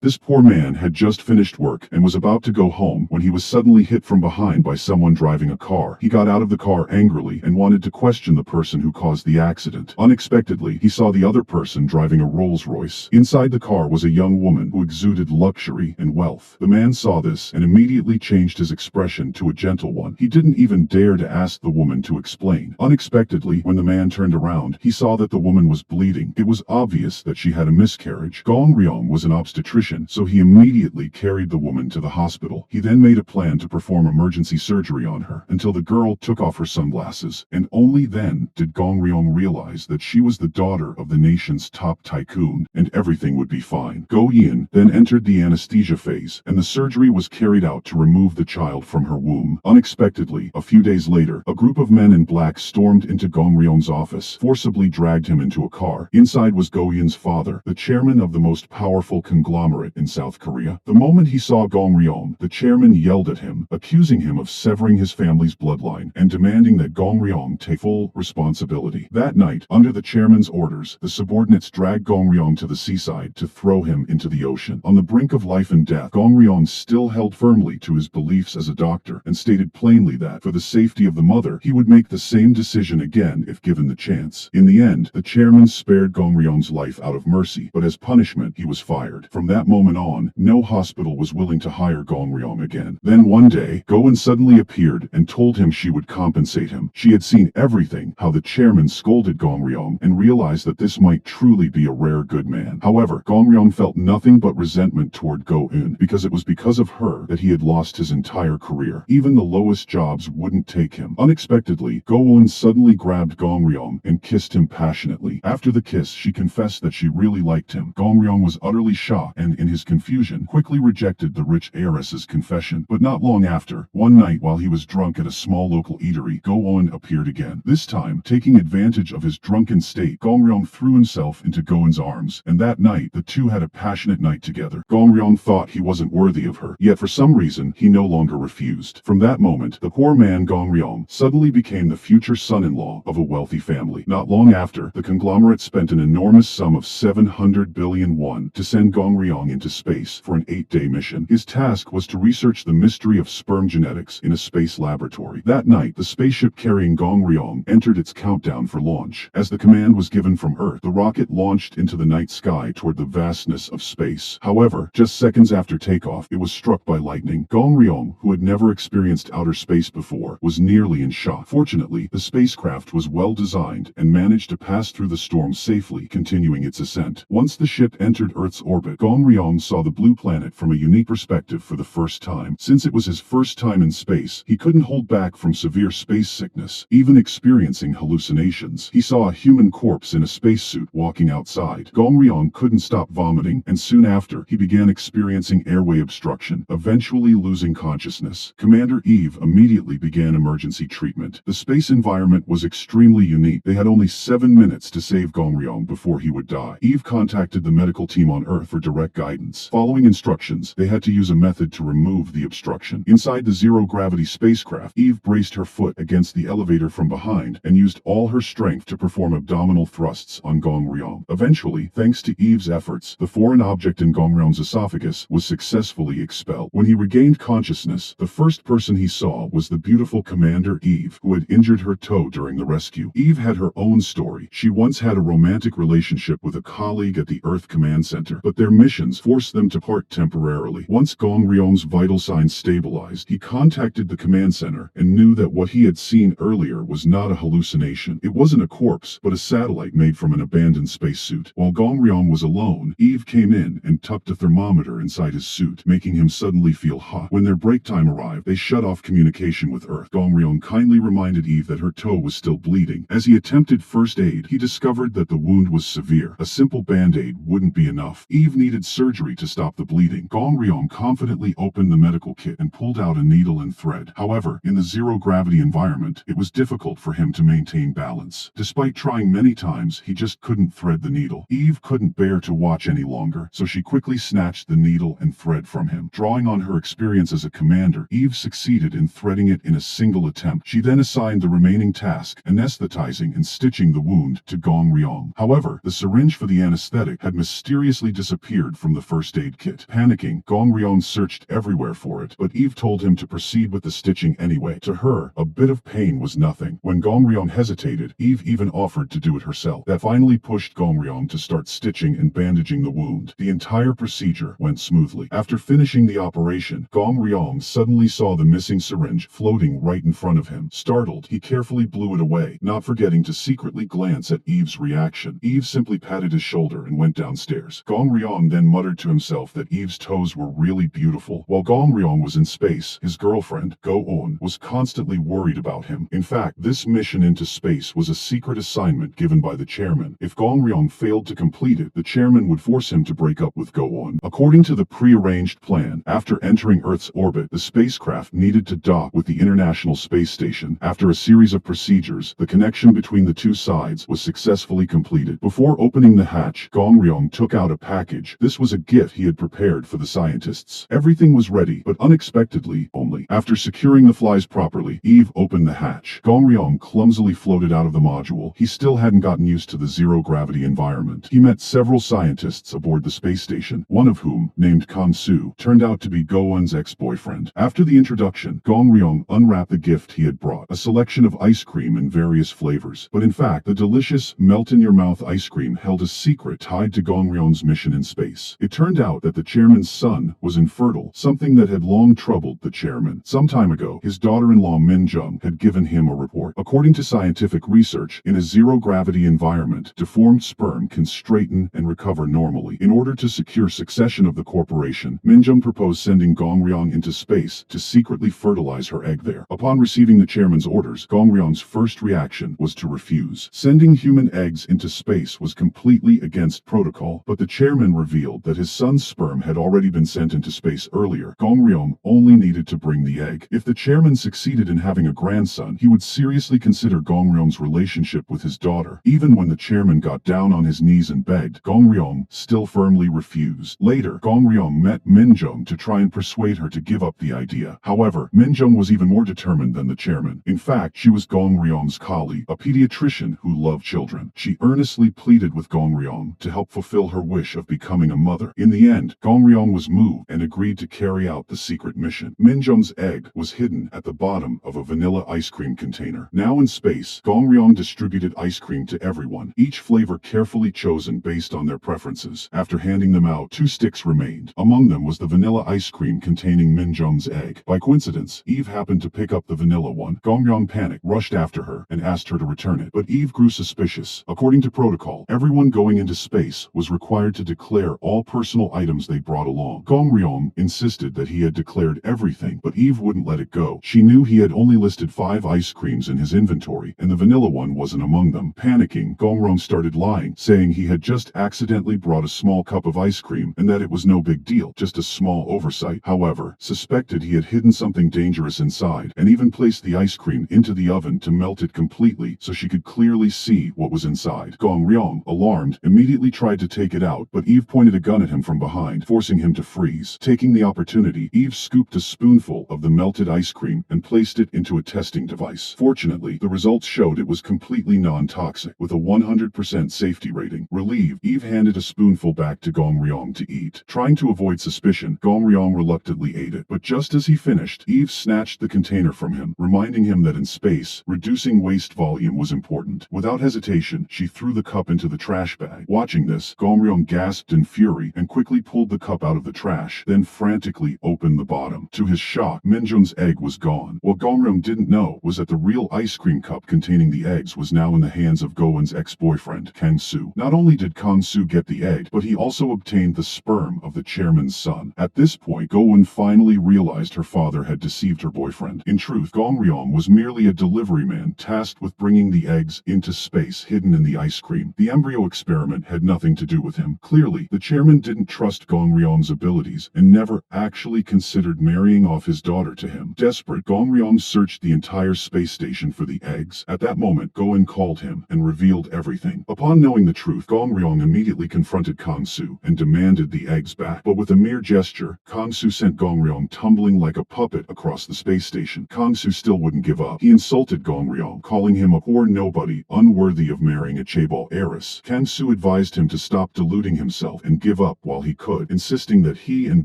This poor man had just finished work and was about to go home when he was suddenly hit from behind by someone driving a car. He got out of the car angrily and wanted to question the person who caused the accident. Unexpectedly, he saw the other person driving a Rolls-Royce. Inside the car was a young woman who exuded luxury and wealth. The man saw this and immediately changed his expression to a gentle one. He didn't even dare to ask the woman to explain. Unexpectedly, when the man turned around, he saw that the woman was bleeding. It was obvious that she had a miscarriage. Gong Ryong was an obstetrician, so he immediately carried the woman to the hospital. He then made a plan to perform emergency surgery on her until the girl took off her sunglasses, and only then did Gong Ryong realize that she was the daughter of the nation's top tycoon, and everything would be fine. Go Yin then entered the anesthesia phase, and the surgery was carried out to remove the child from her womb. Unexpectedly, a few days later, a group of men in black stormed into Gong Ryong's office, forcibly dragged him into a car. Inside was Go Yin's father, the chairman of the most powerful conglomerate in South Korea. The moment he saw Gong Ryong, the chairman yelled at him, accusing him of severing his family's bloodline and demanding that Gong Ryong take full responsibility. That night, under the chairman's orders, the subordinates dragged Gong Ryong to the seaside to throw him into the ocean. On the brink of life and death, Gong Ryong still held firmly to his beliefs as a doctor and stated plainly that, for the safety of the mother, he would make the same decision again if given the chance. In the end, the chairman spared Gong Ryong's life out of mercy, but as punishment, he was fired. From that moment on, no hospital was willing to hire Gong Ryong again. Then one day, Goen suddenly appeared and told him she would compensate him. She had seen everything, how the chairman scolded Gong Ryong, and realized that this might truly be a rare good man. However, Gong Ryong felt nothing but resentment toward Go-eun, because it was because of her that he had lost his entire career. Even the lowest jobs wouldn't take him. Unexpectedly, Go-eun suddenly grabbed Gong Ryong and kissed him passionately. After the kiss, she confessed that she really liked him. Gong Ryong was utterly shocked and, in his confusion, quickly rejected the rich heiress's confession. But not long after, one night while he was drunk at a small local eatery, Go-eun appeared again. This time, taking advantage of his drunken state, Gong Ryong threw himself into Go-eun's arms, and that night, the two had a passionate night together. Gong Ryong thought he wasn't worthy of her, yet for some reason, he no longer refused. From that moment, the poor man Gong Ryong suddenly became the future son-in-law of a wealthy family. Not long after, the conglomerate spent an enormous sum of 700 billion won to send Gong Ryong into space for an 8-day mission. His task was to research the mystery of sperm genetics in a space laboratory. That night, the spaceship carrying Gong Ryong entered its countdown for launch. As the command was given from Earth, the rocket launched into the night sky toward the vastness of space. However, just seconds after takeoff, it was struck by lightning. Gong Ryong, who had never experienced outer space before, was nearly in shock. Fortunately, the spacecraft was well designed and managed to pass through the storm safely, continuing its ascent. Once the ship entered Earth's orbit, Gong Ryong saw the blue planet from a unique perspective for the first time. Since it was his first time in space, he couldn't hold back from severe space sickness, even experiencing hallucinations. He saw a human corpse in a spacesuit walking outside. Gong Ryong couldn't stop vomiting, and soon after, he began experiencing airway obstruction, eventually losing consciousness. Commander Eve immediately began emergency treatment. The space environment was extremely unique. They had only 7 minutes to save Gong Ryong before he would die. Eve contacted the medical team on Earth for direct guidance. Following instructions, they had to use a method to remove the obstruction. Inside the zero-gravity spacecraft, Eve braced her foot against the elevator from behind and used all her strength to perform abdominal thrusts on Gong Ryong. Eventually, thanks to Eve's efforts, the foreign object in Gong Ryong's esophagus was successfully expelled. When he regained consciousness, the first person he saw was the beautiful Commander Eve, who had injured her toe during the rescue. Eve had her own story. She once had a romantic relationship with a colleague at the Earth Command Center, but their missions forced them to part temporarily. Once Gong Ryong's vital signs stabilized, he contacted the command center and knew that what he had seen earlier was not a hallucination. It wasn't a corpse, but a satellite made from an abandoned spacesuit. While Gong Ryong was alone, Eve came in and tucked a thermometer inside his suit, making him suddenly feel hot. When their break time arrived, they shut off communication with Earth. Gong Ryong kindly reminded Eve that her toe was still bleeding. As he attempted first aid, he discovered that the wound was severe. A simple band-aid wouldn't be enough. Eve needed surgery to stop the bleeding. Gong Ryong confidently opened the medical kit and pulled out a needle and thread. However, in the zero-gravity environment, it was difficult for him to maintain balance. Despite trying many times, he just couldn't thread the needle. Eve couldn't bear to watch any longer, so she quickly snatched the needle and thread from him. Drawing on her experience as a commander, Eve succeeded in threading it in a single attempt. She then assigned the remaining task, anesthetizing and stitching the wound, to Gong Ryong. However, the syringe for the anesthetic had mysteriously disappeared from from the first aid kit. Panicking, Gong Ryong searched everywhere for it, but Eve told him to proceed with the stitching anyway. To her, a bit of pain was nothing. When Gong Ryong hesitated, Eve even offered to do it herself. That finally pushed Gong Ryong to start stitching and bandaging the wound. The entire procedure went smoothly. After finishing the operation, Gong Ryong suddenly saw the missing syringe floating right in front of him. Startled, he carefully blew it away, not forgetting to secretly glance at Eve's reaction. Eve simply patted his shoulder and went downstairs. Gong Ryong then muttered to himself that Eve's toes were really beautiful. While Gong Ryong was in space, his girlfriend, Go-eun, was constantly worried about him. In fact, this mission into space was a secret assignment given by the chairman. If Gong Ryong failed to complete it, the chairman would force him to break up with Go-eun. According to the pre-arranged plan, after entering Earth's orbit, the spacecraft needed to dock with the International Space Station. After a series of procedures, the connection between the two sides was successfully completed. Before opening the hatch, Gong Ryong took out a package. This was a gift he had prepared for the scientists. Everything was ready, but unexpectedly, only after securing the flies properly, Eve opened the hatch. Gong Ryong clumsily floated out of the module. He still hadn't gotten used to the zero-gravity environment. He met several scientists aboard the space station, one of whom, named Kan-su, turned out to be Go-eun's ex-boyfriend. After the introduction, Gong Ryong unwrapped the gift he had brought, a selection of ice cream in various flavors. But in fact, the delicious, melt-in-your-mouth ice cream held a secret tied to Gong Ryong's mission in space. It turned out that the chairman's son was infertile, something that had long troubled the chairman. Some time ago, his daughter-in-law Min-jung had given him a report. According to scientific research, in a zero-gravity environment, deformed sperm can straighten and recover normally. In order to secure succession of the corporation, Min-jung proposed sending Gong Ryong into space to secretly fertilize her egg there. Upon receiving the chairman's orders, Gong Ryong's first reaction was to refuse. Sending human eggs into space was completely against protocol, but the chairman revealed that his son's sperm had already been sent into space earlier. Gong Ryong only needed to bring the egg. If the chairman succeeded in having a grandson, he would seriously consider Gong Ryong's relationship with his daughter. Even when the chairman got down on his knees and begged, Gong Ryong still firmly refused. Later, Gong Ryong met Min-jung to try and persuade her to give up the idea. However, Min-jung was even more determined than the chairman. In fact, she was Gong Ryong's colleague, a pediatrician who loved children. She earnestly pleaded with Gong Ryong to help fulfill her wish of becoming a mother. In the end, Gong Ryong was moved and agreed to carry out the secret mission. Min-jung's egg was hidden at the bottom of a vanilla ice cream container. Now in space, Gong Ryong distributed ice cream to everyone, each flavor carefully chosen based on their preferences. After handing them out, 2 sticks remained. Among them was the vanilla ice cream containing Min-jung's egg. By coincidence, Eve happened to pick up the vanilla one. Gong Ryong panicked, rushed after her, and asked her to return it. But Eve grew suspicious. According to protocol, everyone going into space was required to declare all personal items they brought along. Gong Ryong insisted that he had declared everything, but Eve wouldn't let it go. She knew he had only listed 5 ice creams in his inventory, and the vanilla one wasn't among them. Panicking, Gong Ryong started lying, saying he had just accidentally brought a small cup of ice cream and that it was no big deal, just a small oversight. However, suspected he had hidden something dangerous inside, and even placed the ice cream into the oven to melt it completely so she could clearly see what was inside. Gong Ryong, alarmed, immediately tried to take it out, but Eve pointed a gun at him from behind, forcing him to freeze. Taking the opportunity, Eve scooped a spoonful of the melted ice cream and placed it into a testing device. Fortunately, the results showed it was completely non-toxic, with a 100% safety rating. Relieved, Eve handed a spoonful back to Gong Ryong to eat. Trying to avoid suspicion, Gong Ryong reluctantly ate it, but just as he finished, Eve snatched the container from him, reminding him that in space, reducing waste volume was important. Without hesitation, she threw the cup into the trash bag. Watching this, Gong Ryong gasped in fury and quickly pulled the cup out of the trash, then frantically opened the bottom. To his shock, Min-jung's egg was gone. What Gong Ryong didn't know was that the real ice cream cup containing the eggs was now in the hands of Go-eun's ex-boyfriend, Kan-su. Not only did Kan-su get the egg, but he also obtained the sperm of the chairman's son. At this point, Go-eun finally realized her father had deceived her boyfriend. In truth, Gong Ryong was merely a delivery man tasked with bringing the eggs into space hidden in the ice cream. The embryo experiment had nothing to do with him. Clearly, the chairman didn't trust Gong Ryong's abilities and never actually considered marrying off his daughter to him. Desperate, Gong Ryong searched the entire space station for the eggs. At that moment, Go-eun called him and revealed everything. Upon knowing the truth, Gong Ryong immediately confronted Kan-su and demanded the eggs back. But with a mere gesture, Kan-su sent Gong Ryong tumbling like a puppet across the space station. Kan-su still wouldn't give up. He insulted Gong Ryong, calling him a poor nobody, unworthy of marrying a chaebol heiress. Kan-su advised him to stop deluding himself and give give up while he could, insisting that he and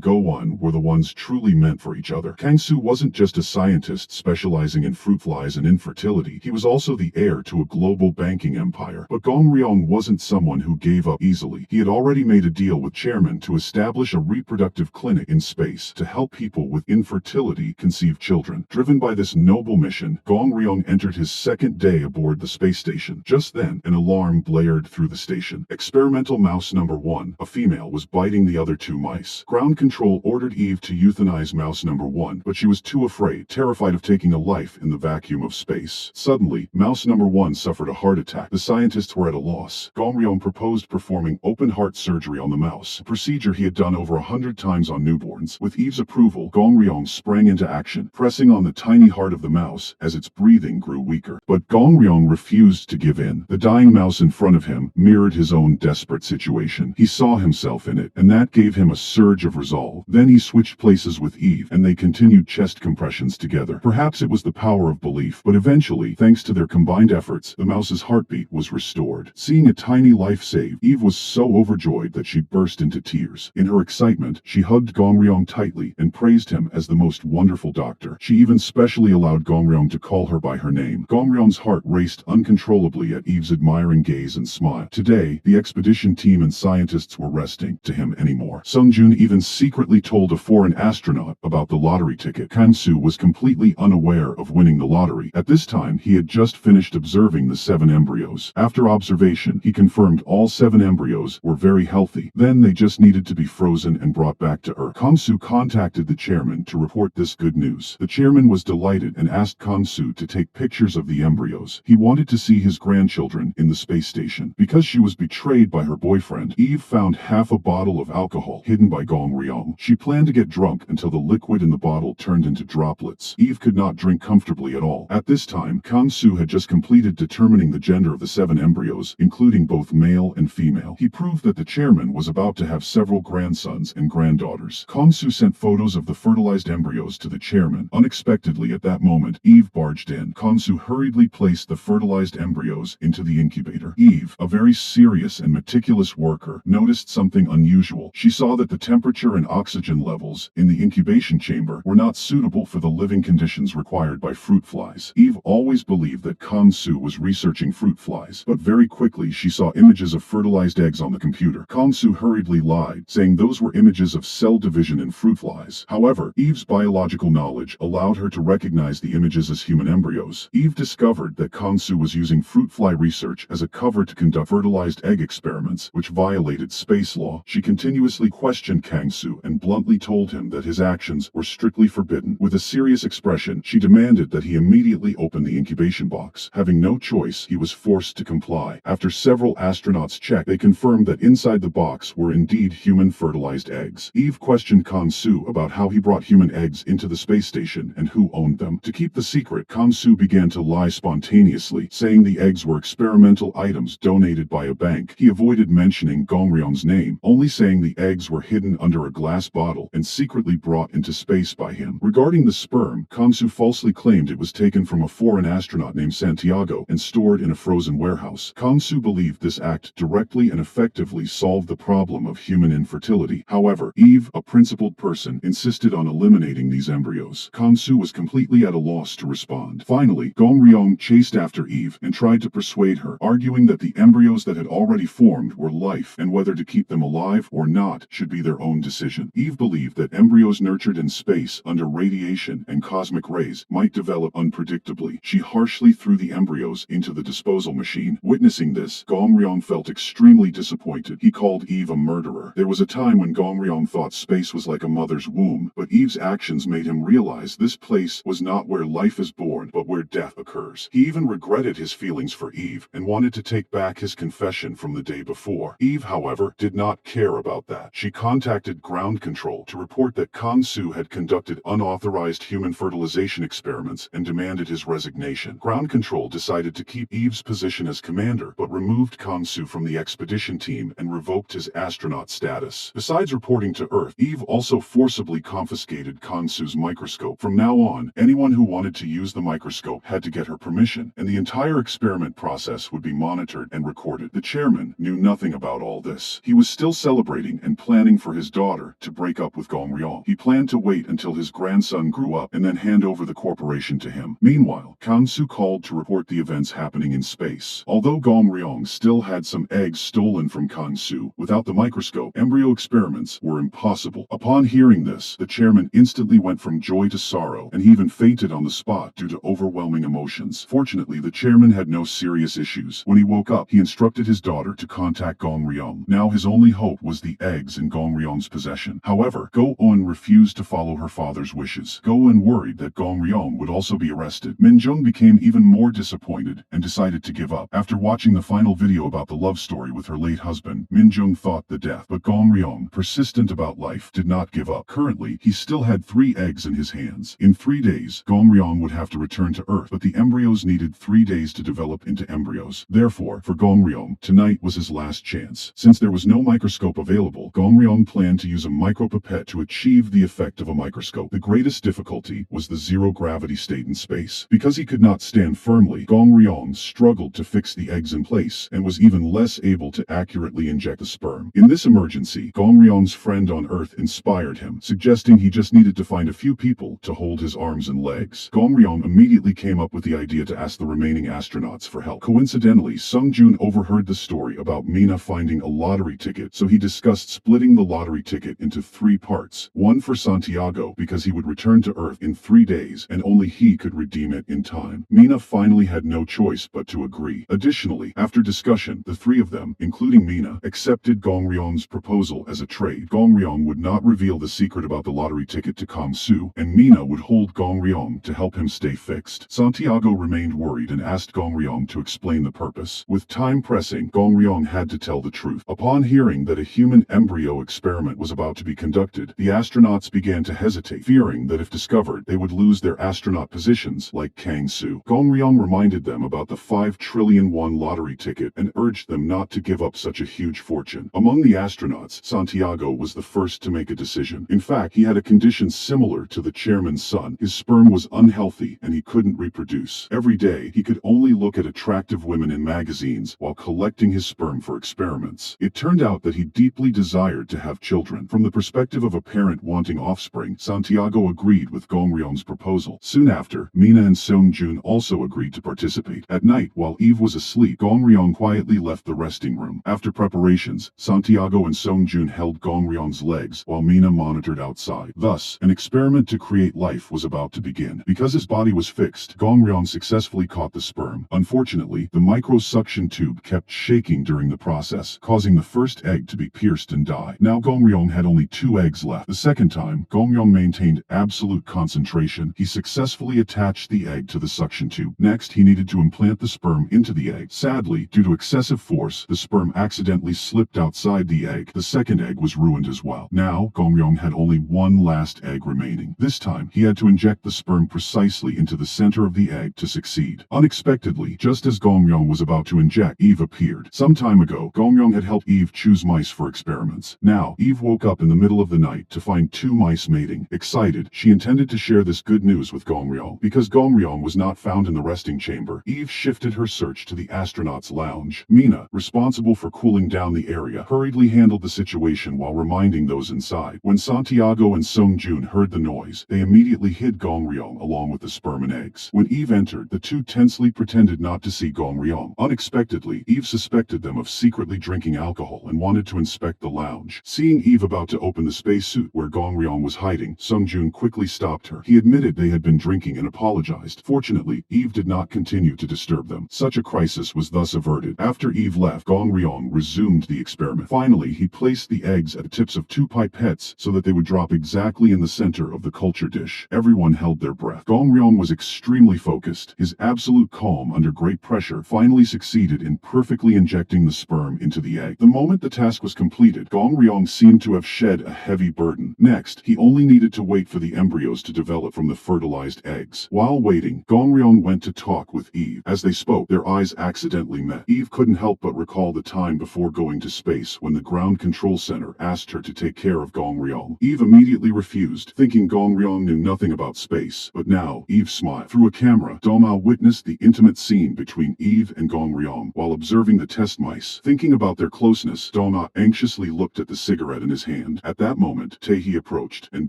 Go-won were the ones truly meant for each other. Kang-soo wasn't just a scientist specializing in fruit flies and infertility, he was also the heir to a global banking empire. But Gong Ryong wasn't someone who gave up easily. He had already made a deal with chairman to establish a reproductive clinic in space to help people with infertility conceive children. Driven by this noble mission, Gong Ryong entered his second day aboard the space station. Just then, an alarm blared through the station. Experimental mouse number 1, a female, was biting the other 2 mice. Ground control ordered Eve to euthanize mouse number 1, but she was too afraid, terrified of taking a life in the vacuum of space. Suddenly, mouse number 1 suffered a heart attack. The scientists were at a loss. Gong Ryong proposed performing open-heart surgery on the mouse, a procedure he had done over 100 times on newborns. With Eve's approval, Gong Ryong sprang into action, pressing on the tiny heart of the mouse as its breathing grew weaker. But Gong Ryong refused to give in. The dying mouse in front of him mirrored his own desperate situation. He saw himself in it, and that gave him a surge of resolve. Then he switched places with Eve, and they continued chest compressions together. Perhaps it was the power of belief, but eventually, thanks to their combined efforts, the mouse's heartbeat was restored. Seeing a tiny life saved, Eve was so overjoyed that she burst into tears. In her excitement, she hugged Gong Ryong tightly and praised him as the most wonderful doctor. She even specially allowed Gong Ryong to call her by her name. Gong Ryong's heart raced uncontrollably at Eve's admiring gaze and smile. Today, the expedition team and scientists were resting to him anymore. Sung-jun even secretly told a foreign astronaut about the lottery ticket. Kang-soo was completely unaware of winning the lottery. At this time, he had just finished observing the 7 embryos. After observation, he confirmed all 7 embryos were very healthy. Then they just needed to be frozen and brought back to Earth. Kang-soo contacted the chairman to report this good news. The chairman was delighted and asked Kang-soo to take pictures of the embryos. He wanted to see his grandchildren in the space station. Because she was betrayed by her boyfriend, Eve found half a bottle of alcohol hidden by Gong Ryong. She planned to get drunk until the liquid in the bottle turned into droplets. Eve could not drink comfortably at all. At this time, Kang-soo had just completed determining the gender of the 7 embryos, including both male and female. He proved that the chairman was about to have several grandsons and granddaughters. Kang-soo sent photos of the fertilized embryos to the chairman. Unexpectedly at that moment, Eve barged in. Kang-soo hurriedly placed the fertilized embryos into the incubator. Eve, a very serious and meticulous worker, noticed something unusual. She saw that the temperature and oxygen levels in the incubation chamber were not suitable for the living conditions required by fruit flies. Eve always believed that Kang-soo was researching fruit flies, but very quickly she saw images of fertilized eggs on the computer. Kang-soo hurriedly lied, saying those were images of cell division in fruit flies. However, Eve's biological knowledge allowed her to recognize the images as human embryos. Eve discovered that Kang-soo was using fruit fly research as a cover to conduct fertilized egg experiments, which violated space law. She continuously questioned Kang-soo and bluntly told him that his actions were strictly forbidden. With a serious expression, she demanded that he immediately open the incubation box. Having no choice, he was forced to comply. After several astronauts checked, they confirmed that inside the box were indeed human fertilized eggs. Eve questioned Kang-soo about how he brought human eggs into the space station and who owned them. To keep the secret, Kang-soo began to lie spontaneously, saying the eggs were experimental items donated by a bank. He avoided mentioning Gong Ryong's name, only saying the eggs were hidden under a glass bottle and secretly brought into space by him. Regarding the sperm, Kang-soo falsely claimed it was taken from a foreign astronaut named Santiago and stored in a frozen warehouse. Kang-soo believed this act directly and effectively solved the problem of human infertility. However, Eve, a principled person, insisted on eliminating these embryos. Kang-soo was completely at a loss to respond. Finally, Gong Ryong chased after Eve and tried to persuade her, arguing that the embryos that had already formed were life and whether to keep them alive or not should be their own decision. Eve believed that embryos nurtured in space under radiation and cosmic rays might develop unpredictably. She harshly threw the embryos into the disposal machine. Witnessing this, Gong Ryong felt extremely disappointed. He called Eve a murderer. There was a time when Gong Ryong thought space was like a mother's womb, but Eve's actions made him realize this place was not where life is born, but where death occurs. He even regretted his feelings for Eve and wanted to take back his confession from the day before. Eve, however, did not care about that. She contacted ground control to report that Kang-soo had conducted unauthorized human fertilization experiments and demanded his resignation. Ground control decided to keep Eve's position as commander, but removed Kang-soo from the expedition team and revoked his astronaut status. Besides reporting to Earth, Eve also forcibly confiscated Kang-soo's microscope. From now on, anyone who wanted to use the microscope had to get her permission, and the entire experiment process would be monitored and recorded. The chairman knew nothing about all this. He was still still celebrating and planning for his daughter to break up with Gong Ryong. He planned to wait until his grandson grew up and then hand over the corporation to him. Meanwhile, Kang-soo called to report the events happening in space. Although Gong Ryong still had some eggs stolen from Kang-soo, without the microscope, embryo experiments were impossible. Upon hearing this, the chairman instantly went from joy to sorrow, and he even fainted on the spot due to overwhelming emotions. Fortunately, the chairman had no serious issues. When he woke up, he instructed his daughter to contact Gong Ryong. Now his only hope was the eggs in Gong Ryong's possession. However, Go-eun refused to follow her father's wishes. Go-eun worried that Gong Ryong would also be arrested. Min-jung became even more disappointed and decided to give up. After watching the final video about the love story with her late husband, Min-jung thought the death, but Gong Ryong, persistent about life, did not give up. Currently, he still had 3 eggs in his hands. In 3 days, Gong Ryong would have to return to Earth, but the embryos needed 3 days to develop into embryos. Therefore, for Gong Ryong, tonight was his last chance. Since there was no microscope available, Gong Ryong planned to use a micropipette to achieve the effect of a microscope. The greatest difficulty was the zero-gravity state in space. Because he could not stand firmly, Gong Ryong struggled to fix the eggs in place and was even less able to accurately inject the sperm. In this emergency, Gong Ryong's friend on Earth inspired him, suggesting he just needed to find a few people to hold his arms and legs. Gong Ryong immediately came up with the idea to ask the remaining astronauts for help. Coincidentally, Sung-joon overheard the story about Mina finding a lottery ticket, so he discussed splitting the lottery ticket into 3 parts. One for Santiago, because he would return to Earth in 3 days, and only he could redeem it in time. Mina finally had no choice but to agree. Additionally, after discussion, the 3 of them, including Mina, accepted Gong Ryong's proposal as a trade. Gong Ryong would not reveal the secret about the lottery ticket to Kang-soo, and Mina would hold Gong Ryong to help him stay fixed. Santiago remained worried and asked Gong Ryong to explain the purpose. With time pressing, Gong Ryong had to tell the truth. Upon hearing that a human embryo experiment was about to be conducted, the astronauts began to hesitate, fearing that if discovered, they would lose their astronaut positions like Kang-soo. Gong Ryong reminded them about the 5 trillion won lottery ticket and urged them not to give up such a huge fortune. Among the astronauts, Santiago was the first to make a decision. In fact, he had a condition similar to the chairman's son. His sperm was unhealthy and he couldn't reproduce. Every day, he could only look at attractive women in magazines while collecting his sperm for experiments. It turned out that he deeply desired to have children. From the perspective of a parent wanting offspring, Santiago agreed with Gong Ryong's proposal. Soon after, Mina and Sung-joon also agreed to participate. At night, while Eve was asleep, Gong Ryong quietly left the resting room. After preparations, Santiago and Sung-joon held Gong Ryong's legs while Mina monitored outside. Thus, an experiment to create life was about to begin. Because his body was fixed, Gong Ryong successfully caught the sperm. Unfortunately, the micro-suction tube kept shaking during the process, causing the first egg to be pierced and die. Now Gong Ryong had only 2 eggs left. The second time, Gong Ryong maintained absolute concentration. He successfully attached the egg to the suction tube. Next, he needed to implant the sperm into the egg. Sadly, due to excessive force, the sperm accidentally slipped outside the egg. The second egg was ruined as well. Now, Gong Ryong had only 1 last egg remaining. This time, he had to inject the sperm precisely into the center of the egg to succeed. Unexpectedly, just as Gong Ryong was about to inject, Eve appeared. Some time ago, Gong Ryong had helped Eve choose mice for experiments. Now, Eve woke up in the middle of the night to find 2 mice mating. Excited, she intended to share this good news with Gong Ryong. Because Gong Ryong was not found in the resting chamber, Eve shifted her search to the astronauts' lounge. Mina, responsible for cooling down the area, hurriedly handled the situation while reminding those inside. When Santiago and Sung-joon heard the noise, they immediately hid Gong Ryong along with the sperm and eggs. When Eve entered, the 2 tensely pretended not to see Gong Ryong. Unexpectedly, Eve suspected them of secretly drinking alcohol and wanted to inspect the lounge. Seeing Eve about to open the spacesuit where Gong Ryong was hiding, Sung-joon quickly stopped her. He admitted they had been drinking and apologized. Fortunately, Eve did not continue to disturb them. Such a crisis was thus averted. After Eve left, Gong Ryong resumed the experiment. Finally, he placed the eggs at the tips of 2 pipettes so that they would drop exactly in the center of the culture dish. Everyone held their breath. Gong Ryong was extremely focused. His absolute calm under great pressure finally succeeded in perfectly injecting the sperm into the egg. The moment the task was completed, Gong Ryong seemed to have shed a heavy burden. Next, he only needed to wait for the embryos to develop from the fertilized eggs. While waiting, Gong Ryong went to talk with Eve. As they spoke, their eyes accidentally met. Eve couldn't help but recall the time before going to space when the ground control center asked her to take care of Gong Ryong. Eve immediately refused, thinking Gong Ryong knew nothing about space. But now, Eve smiled. Through a camera, Domao witnessed the intimate scene between Eve and Gong Ryong while observing the test mice. Thinking about their closeness, Domao Dong-ah anxiously looked at the cigarette in his hand. At that moment, Techy approached, and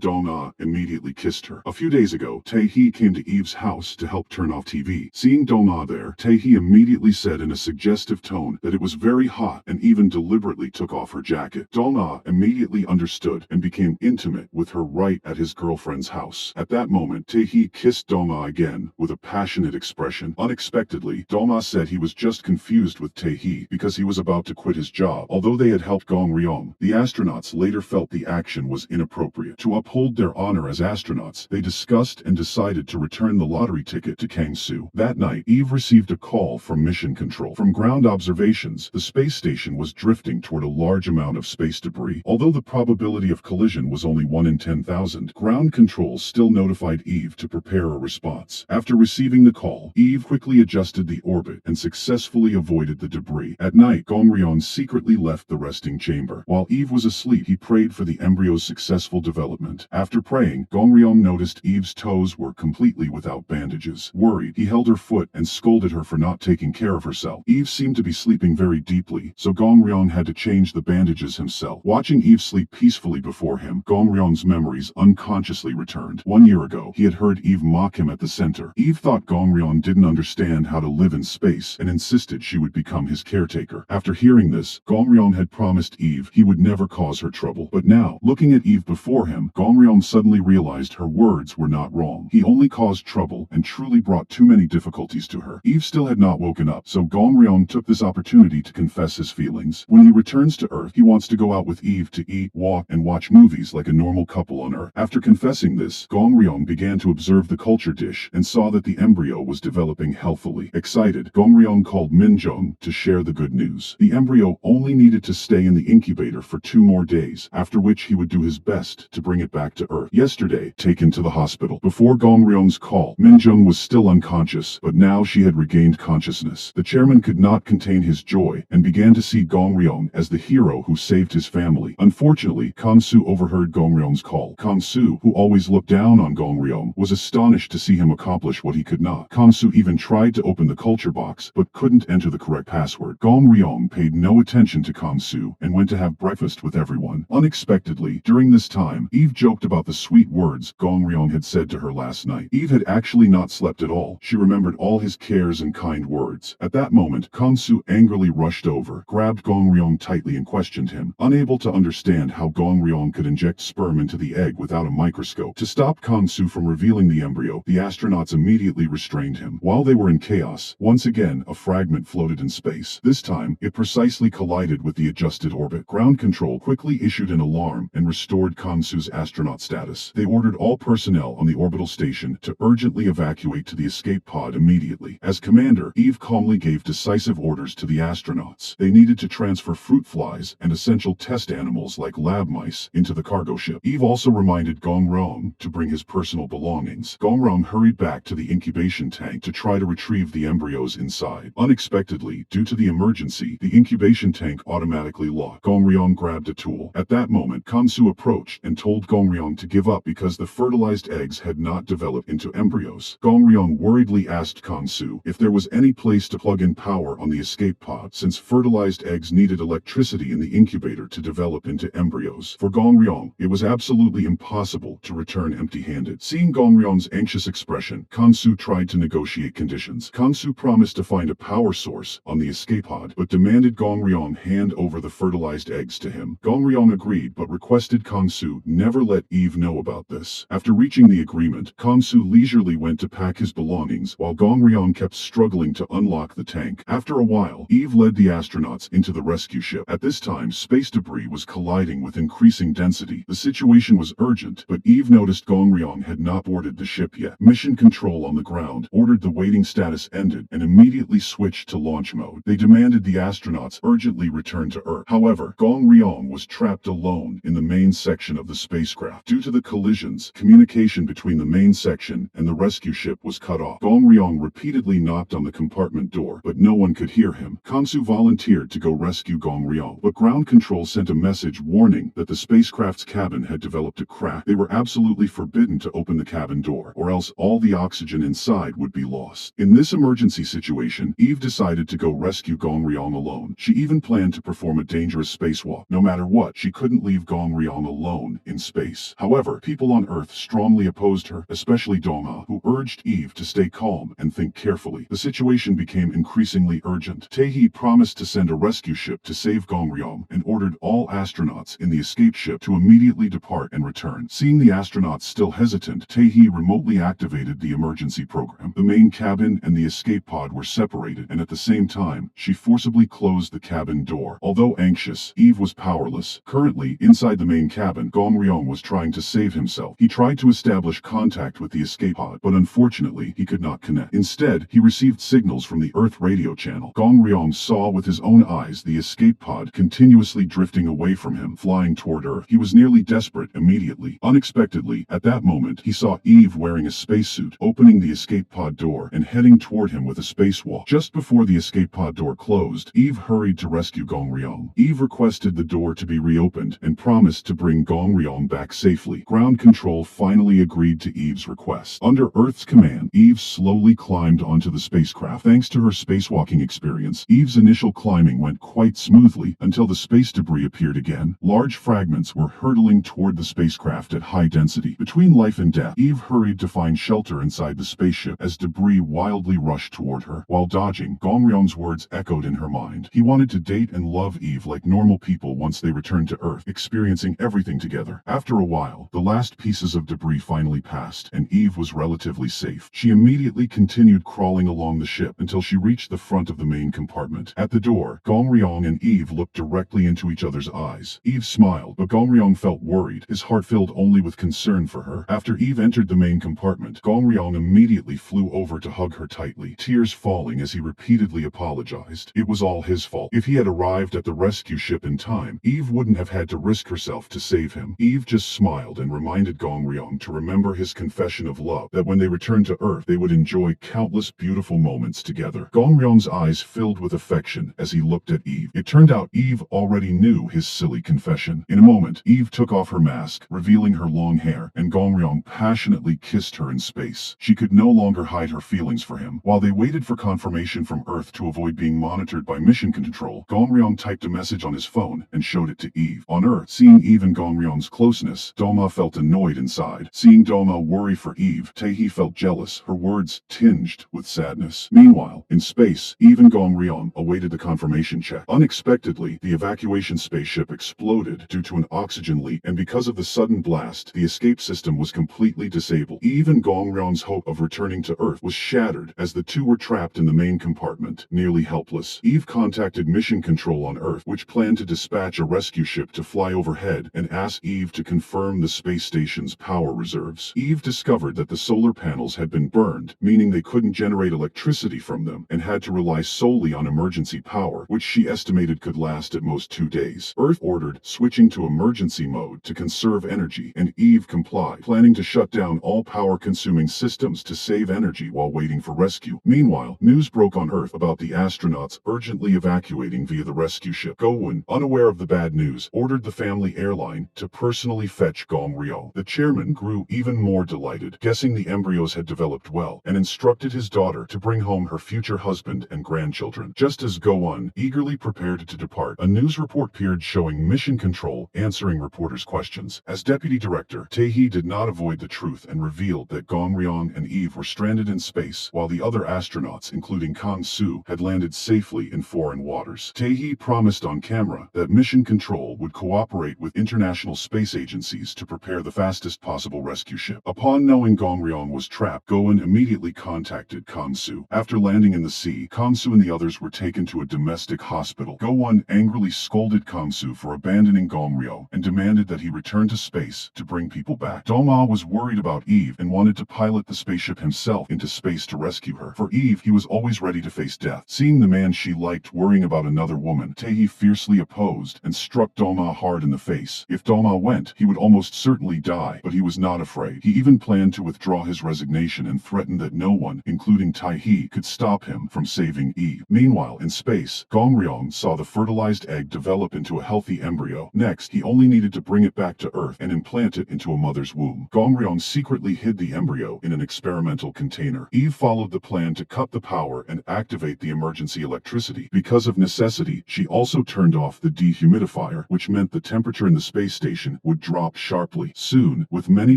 Dong-ah immediately kissed her. A few days ago, Techy came to Eve's house to help turn off TV. Seeing Dong-ah there, Techy immediately said in a suggestive tone that it was very hot and even deliberately took off her jacket. Dong-ah immediately understood and became intimate with her right at his girlfriend's house. At that moment, Techy kissed Dong-ah again with a passionate expression. Unexpectedly, Dong-ah said he was just confused with Techy because he was about to quit his job. Although they had helped Gong Ryong, the astronauts later felt the action was inappropriate. To uphold their honor as astronauts, they discussed and decided to return the lottery ticket to Kang-soo. That night, Eve received a call from Mission Control. From ground observations, the space station was drifting toward a large amount of space debris. Although the probability of collision was only 1 in 10,000, ground control still notified Eve to prepare a response. After receiving the call, Eve quickly adjusted the orbit and successfully avoided the debris. At night, Gong Ryong secretly left the resting chamber. While Eve was asleep, he prayed for the embryo's successful development. After praying, Gong Ryong noticed Eve's toes were completely without bandages. Worried, he held her foot and scolded her for not taking care of herself. Eve seemed to be sleeping very deeply, so Gong Ryong had to change the bandages himself. Watching Eve sleep peacefully before him, Gong Ryong's memories unconsciously returned. 1 year ago, he had heard Eve mock him at the center. Eve thought Gong Ryong didn't understand how to live in space and insisted she would become his caretaker. After hearing this, Gong Ryong had promised Eve he would never cause her trouble. But now, looking at Eve before him, Gong Ryong suddenly realized her words were not wrong. He only caused trouble and truly brought too many difficulties to her. Eve still had not woken up, so Gong Ryong took this opportunity to confess his feelings. When he returns to Earth, he wants to go out with Eve to eat, walk, and watch movies like a normal couple on Earth. After confessing this, Gong Ryong began to observe the culture dish and saw that the embryo was developing healthily. Excited, Gong Ryong called Min Jung to share the good news. The embryo only needed to stay in the incubator for 2 more days, after which he would do his best to bring it back to Earth. Yesterday, taken to the hospital. Before Gong Ryong's call, Min Jung was still unconscious, but now she had regained consciousness. The chairman could not contain his joy and began to see Gong Ryong as the hero who saved his family. Unfortunately, Kang-soo overheard Gong Ryong's call. Kang-soo, who always looked down on Gong Ryong, was astonished to see him accomplish what he could not. Kang-soo even tried to open the culture box, but couldn't enter the correct password. Gong Ryong paid no attention to Kang-soo and went to have breakfast with everyone. Unexpectedly, during this time, Eve joked about the sweet words Gong Ryong had said to her last night. Eve had actually not slept at all. She remembered all his cares and kind words. At that moment, Kang-soo angrily rushed over, grabbed Gong Ryong tightly and questioned him. Unable to understand how Gong Ryong could inject sperm into the egg without a microscope. To stop Kang-soo from revealing the embryo, the astronauts immediately restrained him. While they were in chaos, once again a fragment floated in space. This time, it precisely collided with the adjusted orbit. Ground control quickly issued an alarm and restored Kang-soo's astronaut status. They ordered all personnel on the orbital station to urgently evacuate to the escape pod immediately. As commander, Eve calmly gave decisive orders to the astronauts. They needed to transfer fruit flies and essential test animals like lab mice into the cargo ship. Eve also reminded Gong Ryong to bring his personal belongings. Gong Ryong hurried back to the incubation tank to try to retrieve the embryos inside. Unexpectedly, due to the emergency, the incubation tank automatically locked. Gong Ryong grabbed a tool. At that moment, Kang-soo approached and told Gong Ryong to give up because the fertilized eggs had not developed into embryos. Gong Ryong worriedly asked Kang-soo if there was any place to plug in power on the escape pod, since fertilized eggs needed electricity in the incubator to develop into embryos. For Gong Ryong, it was absolutely impossible to return empty-handed. Seeing Gong Ryong's anxious expression, Kang-soo tried to negotiate conditions. Kang-soo promised to find a power source on the escape pod, but demanded Gong Ryong hand over the fertilized eggs to him. Gong Ryong agreed, but requested Kang-soo never let Eve know about this. After reaching the agreement, Kang-soo leisurely went to pack his belongings, while Gong Ryong kept struggling to unlock the tank. After a while, Eve led the astronauts into the rescue ship. At this time, space debris was colliding with increasing density. The situation was urgent, but Eve noticed Gong Ryong had not boarded the ship yet. Mission Control on the ground ordered the waiting status ended and immediately switched to launch mode. They demanded the astronauts urgently return to Earth. However, Gong Ryong was trapped alone in the main section of the spacecraft. Due to the collisions, communication between the main section and the rescue ship was cut off. Gong Ryong repeatedly knocked on the compartment door, but no one could hear him. Kang-soo volunteered to go rescue Gong Ryong, but ground control sent a message warning that the spacecraft's cabin had developed a crack. They were absolutely forbidden to open the cabin door, or else all the oxygen inside would be lost. In this emergency situation, Eve decided to go rescue Gong Ryong alone. She even planned to perform perform a dangerous spacewalk. No matter what, she couldn't leave Gong Ryong alone in space. However, people on Earth strongly opposed her, especially Doma, who urged Eve to stay calm and think carefully. The situation became increasingly urgent. Techy promised to send a rescue ship to save Gong Ryong and ordered all astronauts in the escape ship to immediately depart and return. Seeing the astronauts still hesitant, Techy remotely activated the emergency program. The main cabin and the escape pod were separated, and at the same time, she forcibly closed the cabin door. Although anxious, Eve was powerless. Currently, inside the main cabin, Gong Ryong was trying to save himself. He tried to establish contact with the escape pod, but unfortunately, he could not connect. Instead, he received signals from the Earth radio channel. Gong Ryong saw with his own eyes the escape pod continuously drifting away from him, flying toward Earth. He was nearly desperate immediately. Unexpectedly, at that moment, he saw Eve wearing a spacesuit, opening the escape pod door and heading toward him with a spacewalk. Just before the escape pod door closed, Eve hurried to rescue Gong Ryong. Eve requested the door to be reopened and promised to bring Gong Ryong back safely. Ground control finally agreed to Eve's request. Under Earth's command, Eve slowly climbed onto the spacecraft. Thanks to her spacewalking experience, Eve's initial climbing went quite smoothly until the space debris appeared again. Large fragments were hurtling toward the spacecraft at high density. Between life and death, Eve hurried to find shelter inside the spaceship as debris wildly rushed toward her. While dodging, Gong Ryong's words echoed in her mind. He wanted to date and love Eve like normal people once they returned to Earth, experiencing everything together. After a while, the last pieces of debris finally passed, and Eve was relatively safe. She immediately continued crawling along the ship until she reached the front of the main compartment. At the door, Gong Ryong and Eve looked directly into each other's eyes. Eve smiled, but Gong Ryong felt worried, his heart filled only with concern for her. After Eve entered the main compartment, Gong Ryong immediately flew over to hug her tightly, tears falling as he repeatedly apologized. It was all his fault. If he had arrived at the rescue ship in time, Eve wouldn't have had to risk herself to save him. Eve just smiled and reminded Gong Ryong to remember his confession of love, that when they returned to Earth, they would enjoy countless beautiful moments together. Gong Ryong's eyes filled with affection as he looked at Eve. It turned out Eve already knew his silly confession. In a moment, Eve took off her mask, revealing her long hair, and Gong Ryong passionately kissed her in space. She could no longer hide her feelings for him. While they waited for confirmation from Earth to avoid being monitored by mission control, Gong Ryong typed a message on his phone and showed it to Eve. On Earth, seeing Eve and Gong Ryong's closeness, Doma felt annoyed inside. Seeing Doma worry for Eve, Techy felt jealous, her words tinged with sadness. Meanwhile, in space, Eve and Gong Ryong awaited the confirmation check. Unexpectedly, the evacuation spaceship exploded due to an oxygen leak, and because of the sudden blast, the escape system was completely disabled. Eve and Gong Ryong's hope of returning to Earth was shattered as the two were trapped in the main compartment, nearly helpless. Eve contacted Mission Control on Earth, which planned to dispatch a rescue ship to fly overhead and asked Eve to confirm the space station's power reserves. Eve discovered that the solar panels had been burned, meaning they couldn't generate electricity from them, and had to rely solely on emergency power, which she estimated could last at most 2 days. Earth ordered switching to emergency mode to conserve energy, and Eve complied, planning to shut down all power-consuming systems to save energy while waiting for rescue. Meanwhile, news broke on Earth about the astronauts urgently evacuating via the rescue ship. Gowon, unaware of the bad news, ordered the family airline to personally fetch Gong Ryong. The chairman grew even more delighted, guessing the embryos had developed well, and instructed his daughter to bring home her future husband and grandchildren. Just as Gowon eagerly prepared to depart, a news report appeared showing Mission Control answering reporters' questions. As deputy director, Techy did not avoid the truth and revealed that Gong Ryong and Eve were stranded in space, while the other astronauts, including Kang Soo, had landed safely in foreign waters. Techy promised on camera that Mission Control would cooperate with international space agencies to prepare the fastest possible rescue ship. Upon knowing Gong Ryong was trapped, Gowon immediately contacted Kang Soo. After landing in the sea, Kang Soo and the others were taken to a domestic hospital. Gowon angrily scolded Kang Soo for abandoning Gong Ryong and demanded that he return to space to bring people back. Doma was worried about Eve and wanted to pilot the spaceship himself into space to rescue her. For Eve, he was always ready to face death. Seeing the man she liked worrying about another woman, Techy fiercely opposed and struck Doma hard in the face. If Doma went, he would almost certainly die, but he was not afraid. He even planned to withdraw his resignation and threatened that no one, including Techy, could stop him from saving Eve. Meanwhile, in space, Gong Ryong saw the fertilized egg develop into a healthy embryo. Next, he only needed to bring it back to Earth and implant it into a mother's womb. Gong Ryong secretly hid the embryo in an experimental container. Eve followed the plan to cut the power and activate the emergency electricity. Because of necessity, she also turned off the dehumidifier, which meant the temperature in the space station would drop sharply. Soon, with many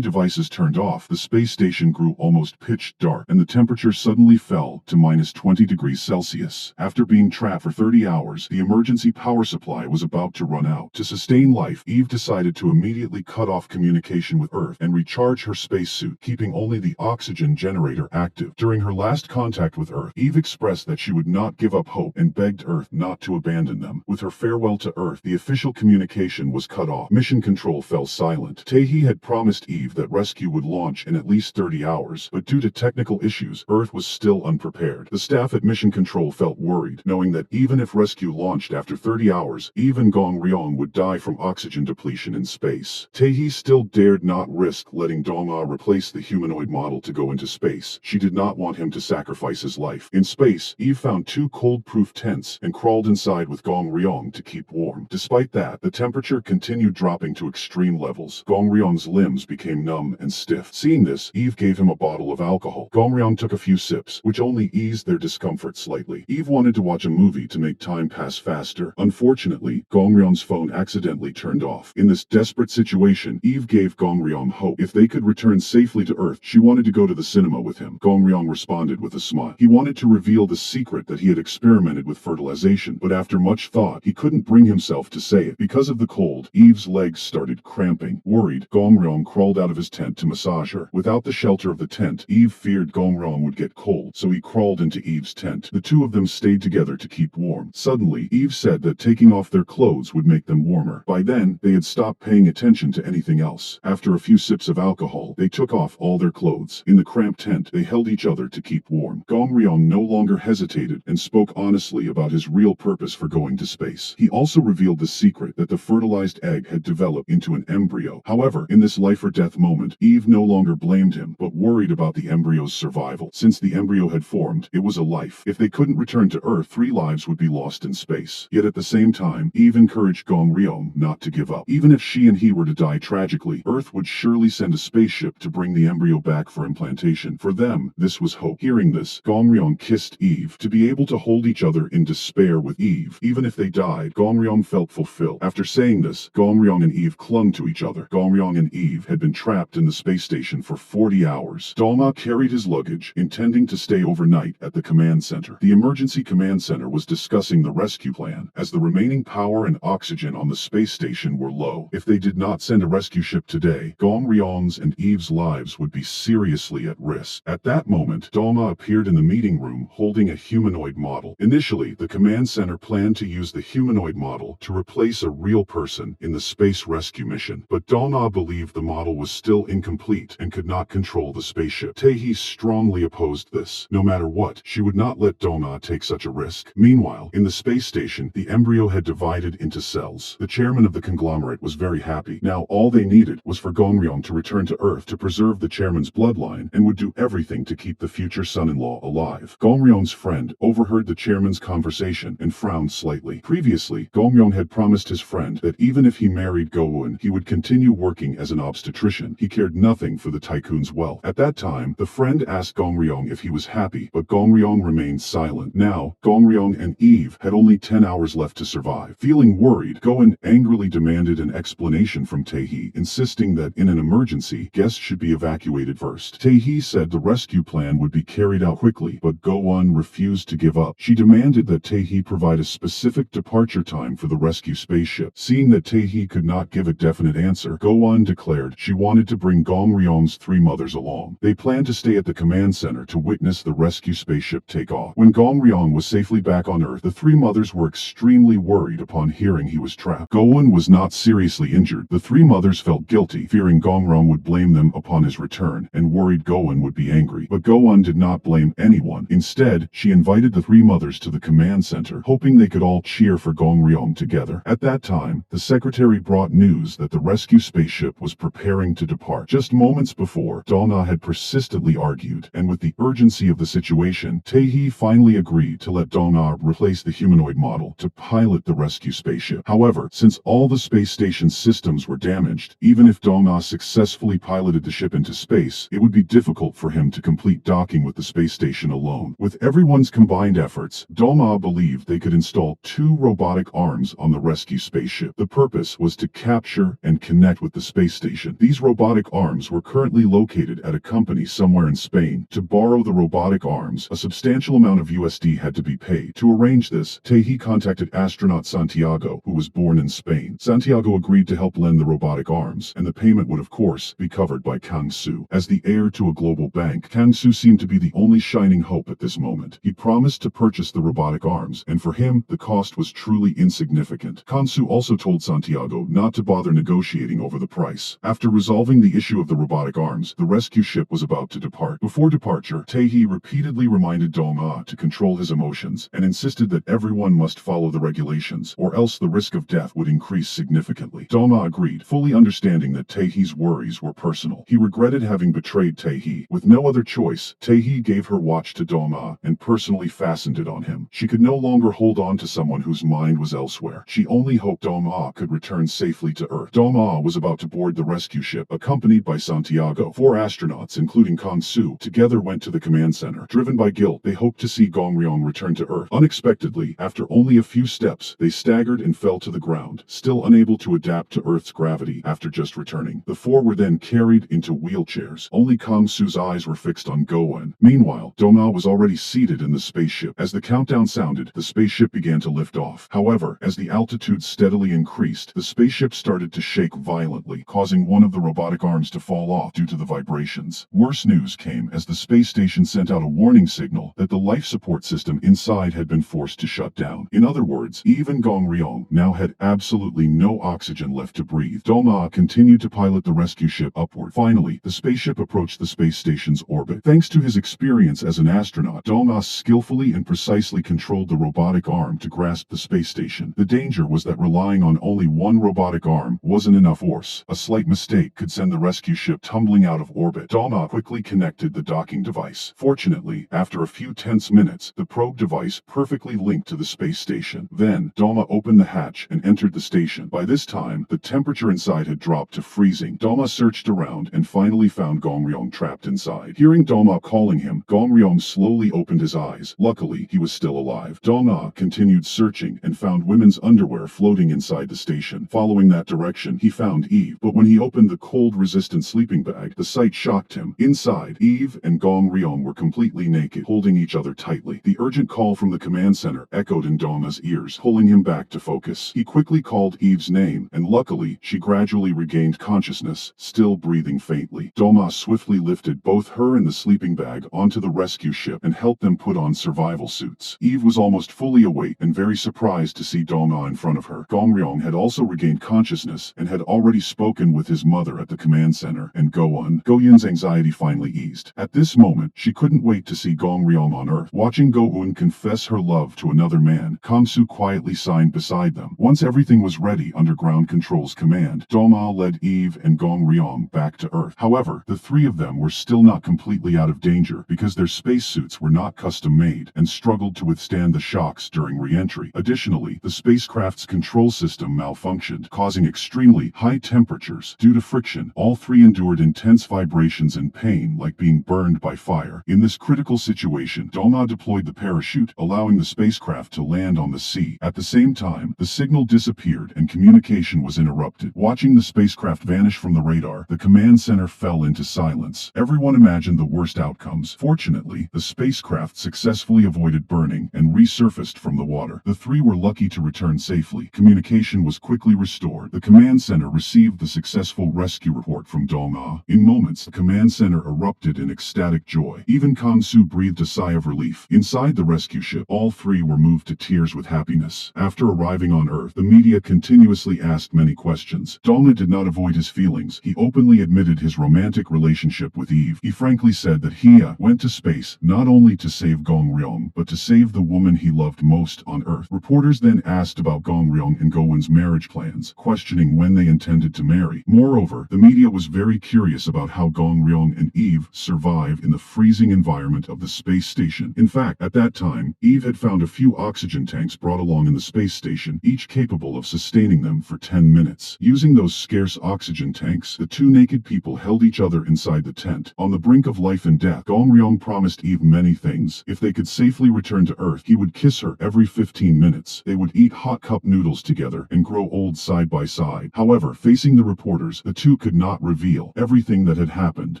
devices turned off, the space station grew almost pitch dark, and the temperature suddenly fell to minus 20 degrees Celsius. After being trapped for 30 hours, the emergency power supply was about to run out. To sustain life, Eve decided to immediately cut off communication with Earth and recharge her spacesuit, keeping only the oxygen generator active. During her last contact with Earth, Eve expressed that she would not give up hope and begged Earth not to abandon them. With her farewell to Earth, the official communication was cut off. Mission control fell silent. Techy had promised Eve that rescue would launch in at least 30 hours, but due to technical issues, Earth was still unprepared. The staff at Mission Control felt worried, knowing that even if rescue launched after 30 hours, Eve and Gong Ryong would die from oxygen depletion in space. Techy still dared not risk letting Dong-Ah replace the humanoid model to go into space. She did not want him to sacrifice his life. In space, Eve found 2 cold-proof tents and crawled inside with Gong Ryong to keep warm. Despite that, the temperature continued dropping to extreme levels. Gong Ryong's limbs became numb and stiff. Seeing this, Eve gave him a bottle of alcohol. Gong Ryong took a few sips, which only eased their discomfort slightly. Eve wanted to watch a movie to make time pass faster. Unfortunately, Gong Ryong's phone accidentally turned off. In this desperate situation, Eve gave Gong Ryong hope. If they could return safely to Earth, she wanted to go to the cinema with him. Gong Ryong responded with a smile. He wanted to reveal the secret that he had experimented with fertilization, but after much thought, he couldn't bring himself to say it. Because of the cold, Eve's legs started cramping. Worried, Gong Ryong crawled out of his tent to massage her. Without the shelter of the tent, Eve feared Gong Ryong would get cold, so he crawled into Eve's tent. The two of them stayed together to keep warm. Suddenly, Eve said that taking off their clothes would make them warmer. By then, they had stopped paying attention to anything else. After a few sips of alcohol, they took off all their clothes. In the cramped tent, they held each other to keep warm. Gong Ryong no longer hesitated and spoke honestly about his real purpose for going to space. He also revealed the secret that the fertilized egg had developed into an embryo. However, in this life or death moment, Eve no longer blamed him, but worried about the embryo's survival. Since the embryo had formed, it was a life. If they couldn't return to Earth, 3 lives would be lost in space. Yet at the same time, Eve encouraged Gong Ryong not to give up. Even if she and he were to die tragically, Earth would surely send a spaceship to bring the embryo back for implantation. For them, this was hope. Hearing this, Gong Ryong kissed Eve. To be able to hold each other in despair with Eve, even if they died, Gong Ryong felt fulfilled. After saying this, Gong Ryong and Eve clung to each other. Gong Ryong and Eve had been trapped in the space station for 40 hours. Dong-Ah carried his luggage, intending to stay overnight at the command center. The emergency command center was discussing the rescue plan, as the remaining power and oxygen on the space station were low. If they did not send a rescue ship today, Gong Ryong's and Eve's lives would be seriously at risk. At that moment, Dong-Ah appeared in the meeting room holding a humanoid model. Initially, the command center planned to use the humanoid model to replace a real person in the space rescue mission, but Dong-Ah believed the model was still incomplete and could not control the spaceship. Techy strongly opposed this. No matter what, she would not let Dong-Ah take such a risk. Meanwhile, in the space station, the embryo had divided into cells. The chairman of the conglomerate was very happy. Now all they needed was for Gong Ryong to return to Earth to preserve the chairman's bloodline and would do everything to keep the future son-in-law alive. Gong Ryong's friend overheard the chairman's conversation and frowned slightly. Previously, Gong Ryong had promised his friend that even if he married Go-eun, he would continue working as an obstetrician. He cared nothing for the tycoon's wealth. At that time, the friend asked Gong Ryong if he was happy, but Gong Ryong remained silent. Now, Gong Ryong and Eve had only 10 hours left to survive. Feeling worried, Go-eun angrily demanded an explanation from Techy, insisting that in an emergency, guests should be evacuated first. Techy said the rescue plan would be carried out quickly, but Go-eun refused to give up. She demanded that Techy provide a specific departure time for the rescue spaceship. Seeing that Techy could not give a definite answer, Go-eun declared she wanted to bring Gong Ryong's 3 mothers along. They planned to stay at the command center to witness the rescue spaceship take off. When Gong Ryong was safely back on Earth, the 3 mothers were extremely worried upon hearing he was trapped. Go-eun was not seriously injured. The 3 mothers felt guilty, fearing Gong Ryong would blame them upon his return, and worried Go-eun would be angry. But Go-eun did not blame anyone. Instead, she invited the 3 mothers to the command center, hoping they could all cheer for Gong Ryong together. At that time, the secretary brought news that the rescue spaceship was preparing to depart. Just moments before, Dong-Ah had persistently argued, and with the urgency of the situation, Techy finally agreed to let Dong-Ah replace the humanoid model to pilot the rescue spaceship. However, since all the space station's systems were damaged, even if Dong-Ah successfully piloted the ship into space, it would be difficult for him to complete docking with the space station alone. With everyone's combined efforts, Dong-Ah believed they could install 2 robotic arms on the rescue spaceship. The purpose was to capture and connect with the space station. These robotic arms were currently located at a company somewhere in Spain. To borrow the robotic arms, a substantial amount of USD had to be paid. To arrange this, Techy contacted astronaut Santiago, who was born in Spain. Santiago agreed to help lend the robotic arms, and the payment would of course be covered by Kang-soo. As the heir to a global bank, Kang-soo seemed to be the only shining hope at this moment. He promised to purchase the robotic arms, and for him, the cost was truly insignificant. Kang-soo also told Santiago not to bother negotiating over the price. After resolving the issue of the robotic arms, the rescue ship was about to depart. Before departure, Techy repeatedly reminded Dong-ah to control his emotions and insisted that everyone must follow the regulations, or else the risk of death would increase significantly. Dong-ah agreed, fully understanding that Techy's worries were personal. He regretted having betrayed Techy. With no other choice, Techy gave her watch to Dong-ah and personally fastened it on him. She could no longer hold on to someone whose mind was elsewhere. She only hoped Dong-ah could return safely to Earth. Dong-ah was about to board the rescue ship, accompanied by Santiago. 4 astronauts, including Kang-soo, together went to the command center. Driven by guilt, they hoped to see Gong-ryong return to Earth. Unexpectedly, after only a few steps, they staggered and fell to the ground, still unable to adapt to Earth's gravity after just returning. The 4 were then carried into wheelchairs. Only Kang-soo's eyes were fixed on Go-eun. Meanwhile, Dong-ah was already seated in the spaceship. As the countdown sounded, the spaceship began to lift off. However, as the altitude steadily increased, the spaceship started to shake violently, causing one of the robotic arms to fall off due to the vibrations. Worse news came as the space station sent out a warning signal that the life support system inside had been forced to shut down. In other words, even Gong-ryong now had absolutely no oxygen left to breathe. Dong-ah continued to pilot the rescue ship upward. Finally, the spaceship approached the space station's orbit. Thanks to his experience as an astronaut, Dong-ah skillfully and precisely controlled the robotic arm to grasp the space station. The danger was that relying on only one robotic arm wasn't enough force. A slight mistake could send the rescue ship tumbling out of orbit. Dong-ah quickly connected the docking device. Fortunately, after a few tense minutes, the probe device perfectly linked to the space station. Then, Dong-ah opened the hatch and entered the station. By this time, the temperature inside had dropped to freezing. Dong-ah searched around and finally found Gong-ryong trapped inside. Hearing Dong-ah calling him, Gong-ryong slowly opened his eyes. Luckily, he was still alive. Dong-ah continued searching and found women's underwear floating inside the station. Following that direction, he found Eve, but when he opened the cold-resistant sleeping bag, the sight shocked him. Inside, Eve and Gong-ryong were completely naked, holding each other tightly. The urgent call from the command center echoed in Dong-ah's ears, pulling him back to focus. He quickly called Eve's name, and luckily, she gradually regained consciousness, still breathing faintly. Dong-ah swiftly lifted both her and the sleeping bag onto the rescue ship and helped them put on survival suits. Eve was almost fully awake and very surprised to see Dong-ah in front of her. Gong-ryong had also regained consciousness and had already spoken with his mother at the command center, and Go-eun's anxiety finally eased. At this moment, she couldn't wait to see Gong-ryong on Earth. Watching Go-eun confess her love to another man, Kang-soo quietly signed beside them. Once everything was ready under ground control's command, Dong-ah led Eve and Gong-ryong back to Earth. However, the 3 of them were still not completely out of danger because their spacesuits were not custom-made and struggled to withstand the shocks during re-entry. Additionally, the spacecraft's control system malfunctioned, causing extremely high temperatures. Due to friction, all 3 endured intense vibrations and pain like being burned by fire. In this critical situation, Dong-ah deployed the parachute, allowing the spacecraft to land on the sea. At the same time, the signal disappeared and communication was interrupted. Watching the spacecraft vanish from the radar, the command center fell into silence. Everyone imagined the worst outcomes. Fortunately, the spacecraft successfully avoided burning and resurfaced from the water. The 3 were lucky to return safely. Communication was quickly restored. The command center received the successful rescue report from Dong-ah. In moments, the command center erupted in ecstatic joy. Even Kang-soo breathed a sigh of relief. Inside the rescue ship, all 3 were moved to tears with happiness. After arriving on Earth, the media continuously asked many questions. Dong-ah did not avoid his feelings. He openly admitted his romantic relationship with Eve. He frankly said that he went to space not only to save Gong-ryong, but to save the woman he loved most on Earth. Reporters then asked about Gong-ryong and Go-eun's marriage plans, questioning when they intended to marry. Moreover, the media was very curious about how Gong-ryong and Eve survived in the freezing environment of the space station. In fact, at that time, Eve had found a few oxygen tanks brought along in the space station, each capable of sustaining them for 10 minutes. Using those scarce oxygen tanks, the 2 naked people held each other inside the tent. On the brink of life and death, Gong-ryong promised Eve many things. If they could safely return to Earth, he would kiss her every 15 15 minutes. They would eat hot cup noodles together and grow old side by side. However, facing the reporters, the two could not reveal everything that had happened,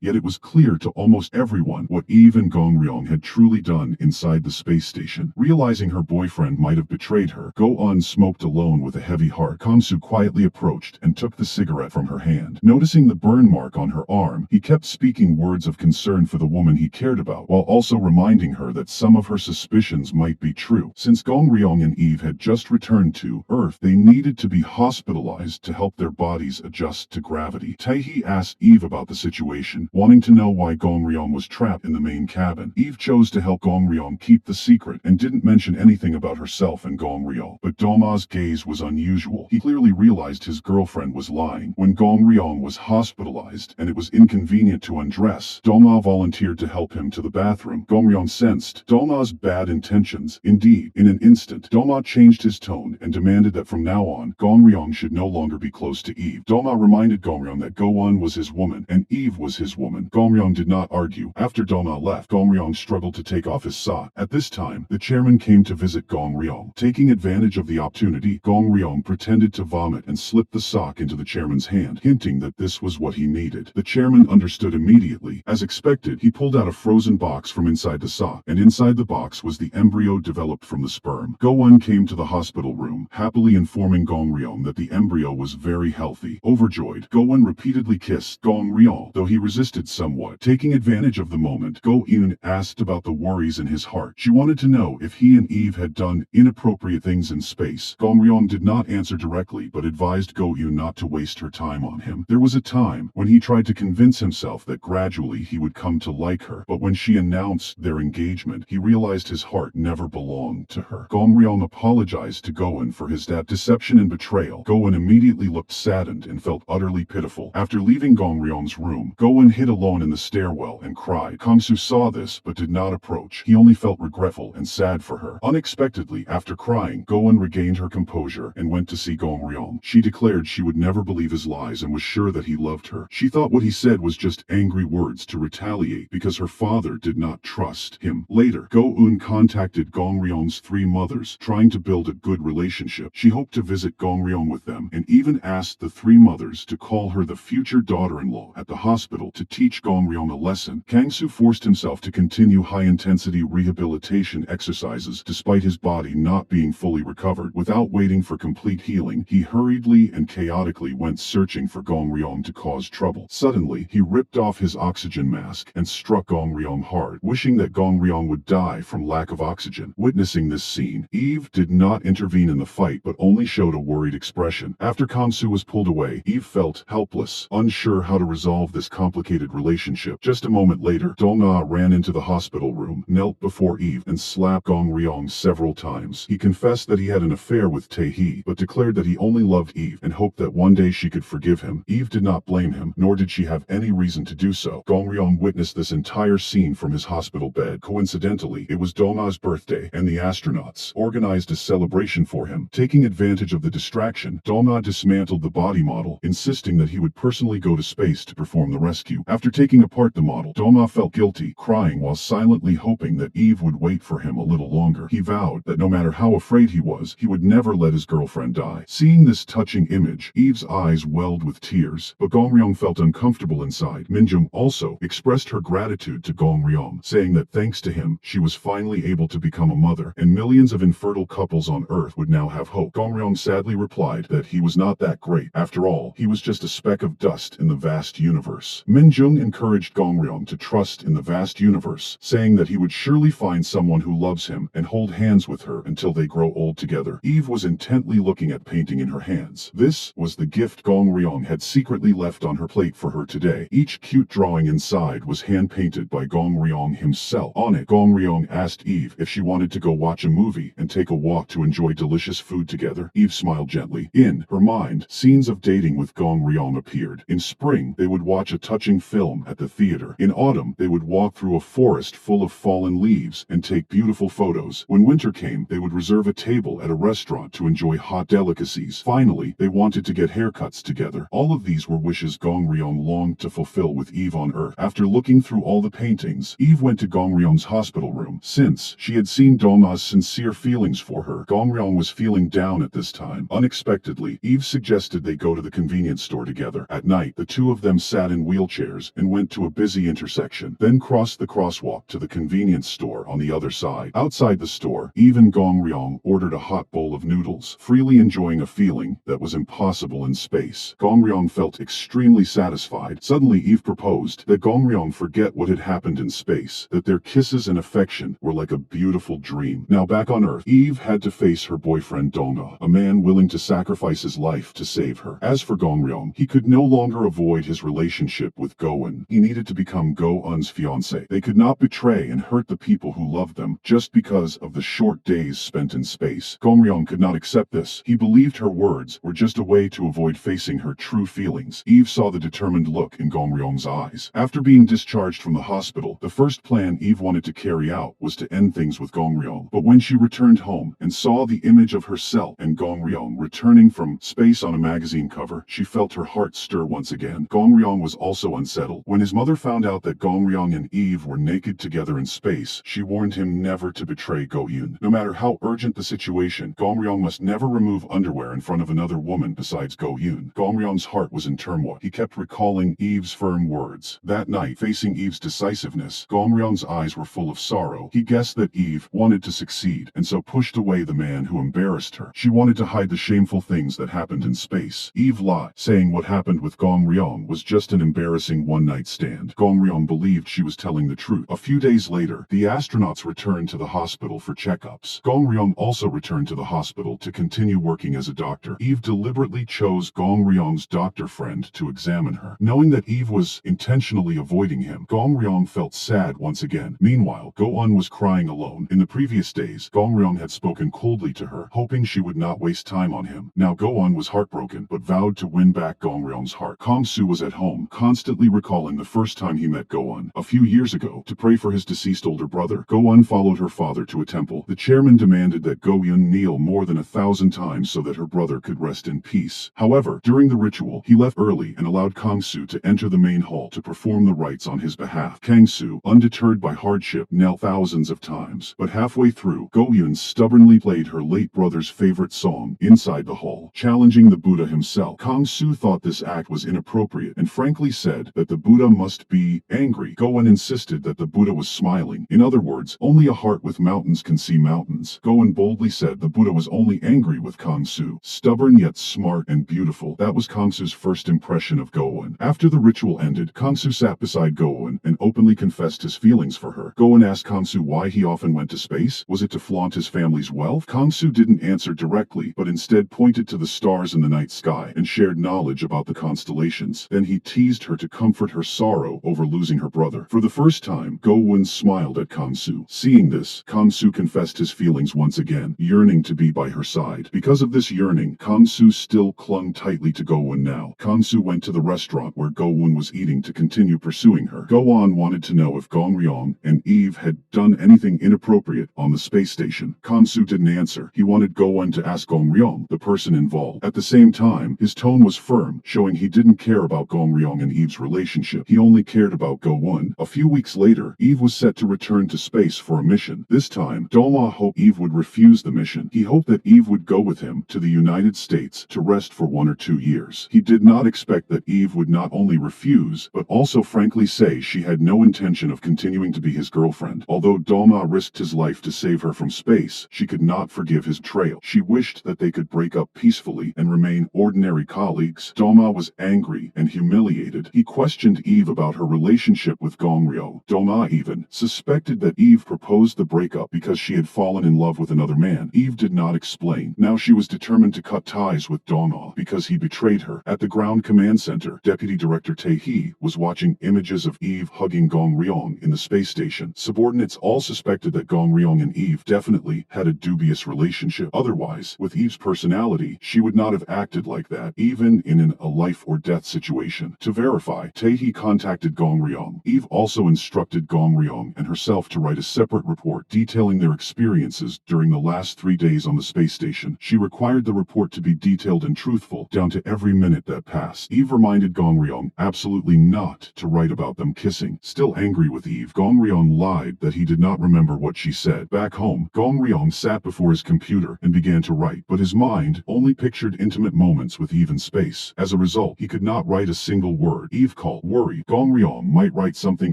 yet it was clear to almost everyone what Eve and Gong Ryong had truly done inside the space station. Realizing her boyfriend might have betrayed her, Go-eun smoked alone with a heavy heart. Kang-soo quietly approached and took the cigarette from her hand. Noticing the burn mark on her arm, he kept speaking words of concern for the woman he cared about, while also reminding her that some of her suspicions might be true. Since Gong Ryong and Eve had just returned to Earth, they needed to be hospitalized to help their bodies adjust to gravity. Techy asked Eve about the situation, wanting to know why Gong Ryong was trapped in the main cabin. Eve chose to help Gong Ryong keep the secret and didn't mention anything about herself and Gong Ryong. But Doma's gaze was unusual. He clearly realized his girlfriend was lying. When Gong Ryong was hospitalized and it was inconvenient to undress, Doma volunteered to help him to the bathroom. Gong Ryong sensed Doma's bad intentions. Indeed, in an instant, Doma changed his tone and demanded that from now on, Gong Ryong should no longer be close to Eve. Doma reminded Gong Ryong that Go-eun was his woman and Eve was his woman. Gong Ryong did not argue. After Doma left, Gong Ryong struggled to take off his sock. At this time, the chairman came to visit Gong Ryong. Taking advantage of the opportunity, Gong Ryong pretended to vomit and slipped the sock into the chairman's hand, hinting that this was what he needed. The chairman understood immediately. As expected, he pulled out a frozen box from inside the sock, and inside the box was the embryo developed from the sperm. Go-eun came to the hospital room, happily informing Gong Ryong that the embryo was very healthy. Overjoyed, Go-eun repeatedly kissed Gong Ryong, though he resisted somewhat. Taking advantage of the moment, Go-eun asked about the worries in his heart. She wanted to know if he and Eve had done inappropriate things in space. Gong Ryong did not answer directly, but advised Go-eun not to waste her time on him. There was a time when he tried to convince himself that gradually he would come to like her, but when she announced their engagement, he realized his heart never belonged to her. Gong Ryong apologized to Go-eun for his deception and betrayal. Go-eun immediately looked saddened and felt utterly pitiful. After leaving Gong Ryong's room, Go-eun hid alone in the stairwell and cried. Kang-soo saw this but did not approach. He only felt regretful and sad for her. Unexpectedly, after crying, Go-eun regained her composure and went to see Gong Ryong. She declared she would never believe his lies and was sure that he loved her. She thought what he said was just angry words to retaliate because her father did not trust him. Later, Go-eun contacted Gong Ryong's three mothers, trying to build a good relationship. She hoped to visit Gong Ryong with them and even asked the three mothers to call her the future daughter-in-law at the hospital to teach Gong Ryong a lesson. Kang-soo forced himself to continue high-intensity rehabilitation exercises despite his body not being fully recovered. Without waiting for complete healing, he hurriedly and chaotically went searching for Gong Ryong to cause trouble. Suddenly, he ripped off his oxygen mask and struck Gong Ryong hard, wishing that Gong Ryong would die from lack of oxygen. Witnessing this scene, Eve did not intervene in the fight but only showed a worried expression. After Kang-soo was pulled away, Eve felt helpless, unsure how to resolve this complicated relationship. Just a moment later, Dong-ah ran into the hospital room, knelt before Eve, and slapped Gong Ryong several times. He confessed that he had an affair with Techy, but declared that he only loved Eve and hoped that one day she could forgive him. Eve did not blame him, nor did she have any reason to do so. Gong Ryong witnessed this entire scene from his hospital bed. Coincidentally, it was Dong-ah's birthday, and the astronauts organized a celebration for him. Taking advantage of the distraction, Dong-ah dismantled the body model, insisting that he would personally go to space to perform the rescue. After taking apart the model, Dong-ah felt guilty, crying while silently hoping that Eve would wait for him a little longer. He vowed that no matter how afraid he was, he would never let his girlfriend die. Seeing this touching image, Eve's eyes welled with tears, but Gong Ryong felt uncomfortable inside. Minjung also expressed her gratitude to Gong Ryong, saying that thanks to him, she was finally able to become a mother, and millions of infertile couples on Earth would now have hope. Gong Ryong sadly replied that he was not that great. After all, he was just a speck of dust in the vast universe. Minjung encouraged Gong Ryong to trust in the vast universe, saying that he would surely find someone who loves him and hold hands with her until they grow old together. Eve was intently looking at painting in her hands. This was the gift Gong Ryong had secretly left on her plate for her today. Each cute drawing inside was hand-painted by Gong Ryong himself. On it, Gong Ryong asked Eve if she wanted to go watch a movie and take a walk to enjoy delicious food together. Eve smiled gently. In her mind, scenes of dating with Gong Ryong appeared. In spring, they would watch a touching film at the theater. In autumn, they would walk through a forest full of fallen leaves and take beautiful photos. When winter came, they would reserve a table at a restaurant to enjoy hot delicacies. Finally, they wanted to get haircuts together. All of these were wishes Gong Ryong longed to fulfill with Eve on Earth. After looking through all the paintings, Eve went to Gong Ryong's hospital room. Since she had seen Dong-ah's sincere feelings for her. Gong Ryong was feeling down at this time. Unexpectedly, Eve suggested they go to the convenience store together. At night, the two of them sat in wheelchairs and went to a busy intersection, then crossed the crosswalk to the convenience store on the other side. Outside the store, Eve and Gong Ryong ordered a hot bowl of noodles, freely enjoying a feeling that was impossible in space. Gong Ryong felt extremely satisfied. Suddenly, Eve proposed that Gong Ryong forget what had happened in space, that their kisses and affection were like a beautiful dream. Now back on Earth, Eve had to face her boyfriend Donga, a man willing to sacrifice his life to save her. As for Gong Ryong, he could no longer avoid his relationship with Go-eun. He needed to become Go-eun's fiancé. They could not betray and hurt the people who loved them just because of the short days spent in space. Gong Ryong could not accept this. He believed her words were just a way to avoid facing her true feelings. Eve saw the determined look in Gong Ryong's eyes. After being discharged from the hospital, the first plan Eve wanted to carry out was to end things with Gong Ryong. But when she returned home and saw the image of herself and Gong Ryong returning from space on a magazine cover, she felt her heart stir once again. Gong Ryong was also unsettled. When his mother found out that Gong Ryong and Eve were naked together in space, she warned him never to betray Go-eun. No matter how urgent the situation, Gong Ryong must never remove underwear in front of another woman besides Go-eun. Gong Ryong's heart was in turmoil. He kept recalling Eve's firm words. That night, facing Eve's decisiveness, Gong Ryong's eyes were full of sorrow. He guessed that Eve wanted to succeed, and so pushed away the man who embarrassed her. She wanted to hide the shameful things that happened in space. Eve lied, saying what happened with Gong Ryong was just an embarrassing one-night stand. Gong Ryong believed she was telling the truth. A few days later, the astronauts returned to the hospital for checkups. Gong Ryong also returned to the hospital to continue working as a doctor. Eve deliberately chose Gong Ryong's doctor friend to examine her. Knowing that Eve was intentionally avoiding him, Gong Ryong felt sad once again. Meanwhile, Go-eun was crying alone. In the previous days, Gong Ryong had spoken coldly to her, hoping she would not waste time on him. Now Go-eun was heartbroken, but vowed to win back Gong Ryong's heart. Kong-soo was at home, constantly recalling the first time he met Go-eun a few years ago to pray for his deceased older brother. Go-eun followed her father to a temple. The chairman demanded that Go-eun kneel more than 1,000 times so that her brother could rest in peace. However, during the ritual, he left early and allowed Kong-soo to enter the main hall to perform the rites on his behalf. Kang-soo, undeterred by hardship, knelt thousands of times, but halfway through, Go-eun stubbornly played her late brother's favorite song inside the hall, challenging the Buddha himself. Kong-soo thought this act was inappropriate and frankly said that the Buddha must be angry. Go-eun insisted that the Buddha was smiling. In other words, only a heart with mountains can see mountains. Go-eun boldly said the Buddha was only angry with Kong-soo. Stubborn yet smart and beautiful. That was Kong-soo's first impression of Go-eun. After the ritual ended, Kong-soo sat beside Go-eun and openly confessed his feelings for her. Go-eun asked Kong-soo why he often went to space. Was it to flaunt his family's wealth? Kong-soo didn't answer directly, but instead pointed to the stars in the night sky and shared knowledge about the constellations. Then he teased her to comfort her sorrow over losing her brother. For the first time, Go-eun smiled at Kong-soo. Seeing this, Kong-soo confessed his feelings once again, yearning to be by her side. Because of this yearning, Kong-soo still clung tightly to Go-eun now. Kong-soo went to the restaurant where Go-eun was eating to continue pursuing her. Go-eun wanted to know if Gong Ryong and Eve had done anything inappropriate on the space station. Kong-soo didn't answer. He wanted Go-eun to ask Gong Ryong, the person involved. At the same time, his tone was firm, showing he didn't care about Gong Ryong and Eve's relationship. He only cared about Go-eun. A few weeks later, Eve was set to return to space for a mission. This time, Doma hoped Eve would refuse the mission. He hoped that Eve would go with him to the United States to rest for 1 or 2 years. He did not expect that Eve would not only refuse, but also frankly say she had no intention of continuing to be his girlfriend. Although Doma risked his life to save her from space, she could not forgive his betrayal. She wished that they could break up peacefully and remain ordinary colleagues. Doma was angry and humiliated. He questioned Eve about her relationship with Gong Ryo. Doma even suspected that Eve proposed the breakup because she had fallen in love with another man. Eve did not explain. Now she was determined to cut ties with Doma because he betrayed her. At the ground command center, Deputy Director Techy was watching images of Eve hugging Gong Ryong in the space station. Subordinates all suspected that Gong Ryong and Eve definitely had a dubious relationship. Otherwise, with Eve's personality, she would not have acted like that, even in a life or death situation. To verify, Techy contacted Gong Ryong. Eve also instructed Gong Ryong and herself to write a separate report detailing their experiences during the last 3 days on the space station. She required the report to be detailed and truthful, down to every minute that passed. Eve reminded Gong Ryong absolutely not to write about them kissing. Still angry with Eve, Gong Ryong lied that he did not remember what she said. Back home, Gong Gong Ryong sat before his computer and began to write, but his mind only pictured intimate moments with Eve in space. As a result, he could not write a single word. Eve called. Worried Gong Ryong might write something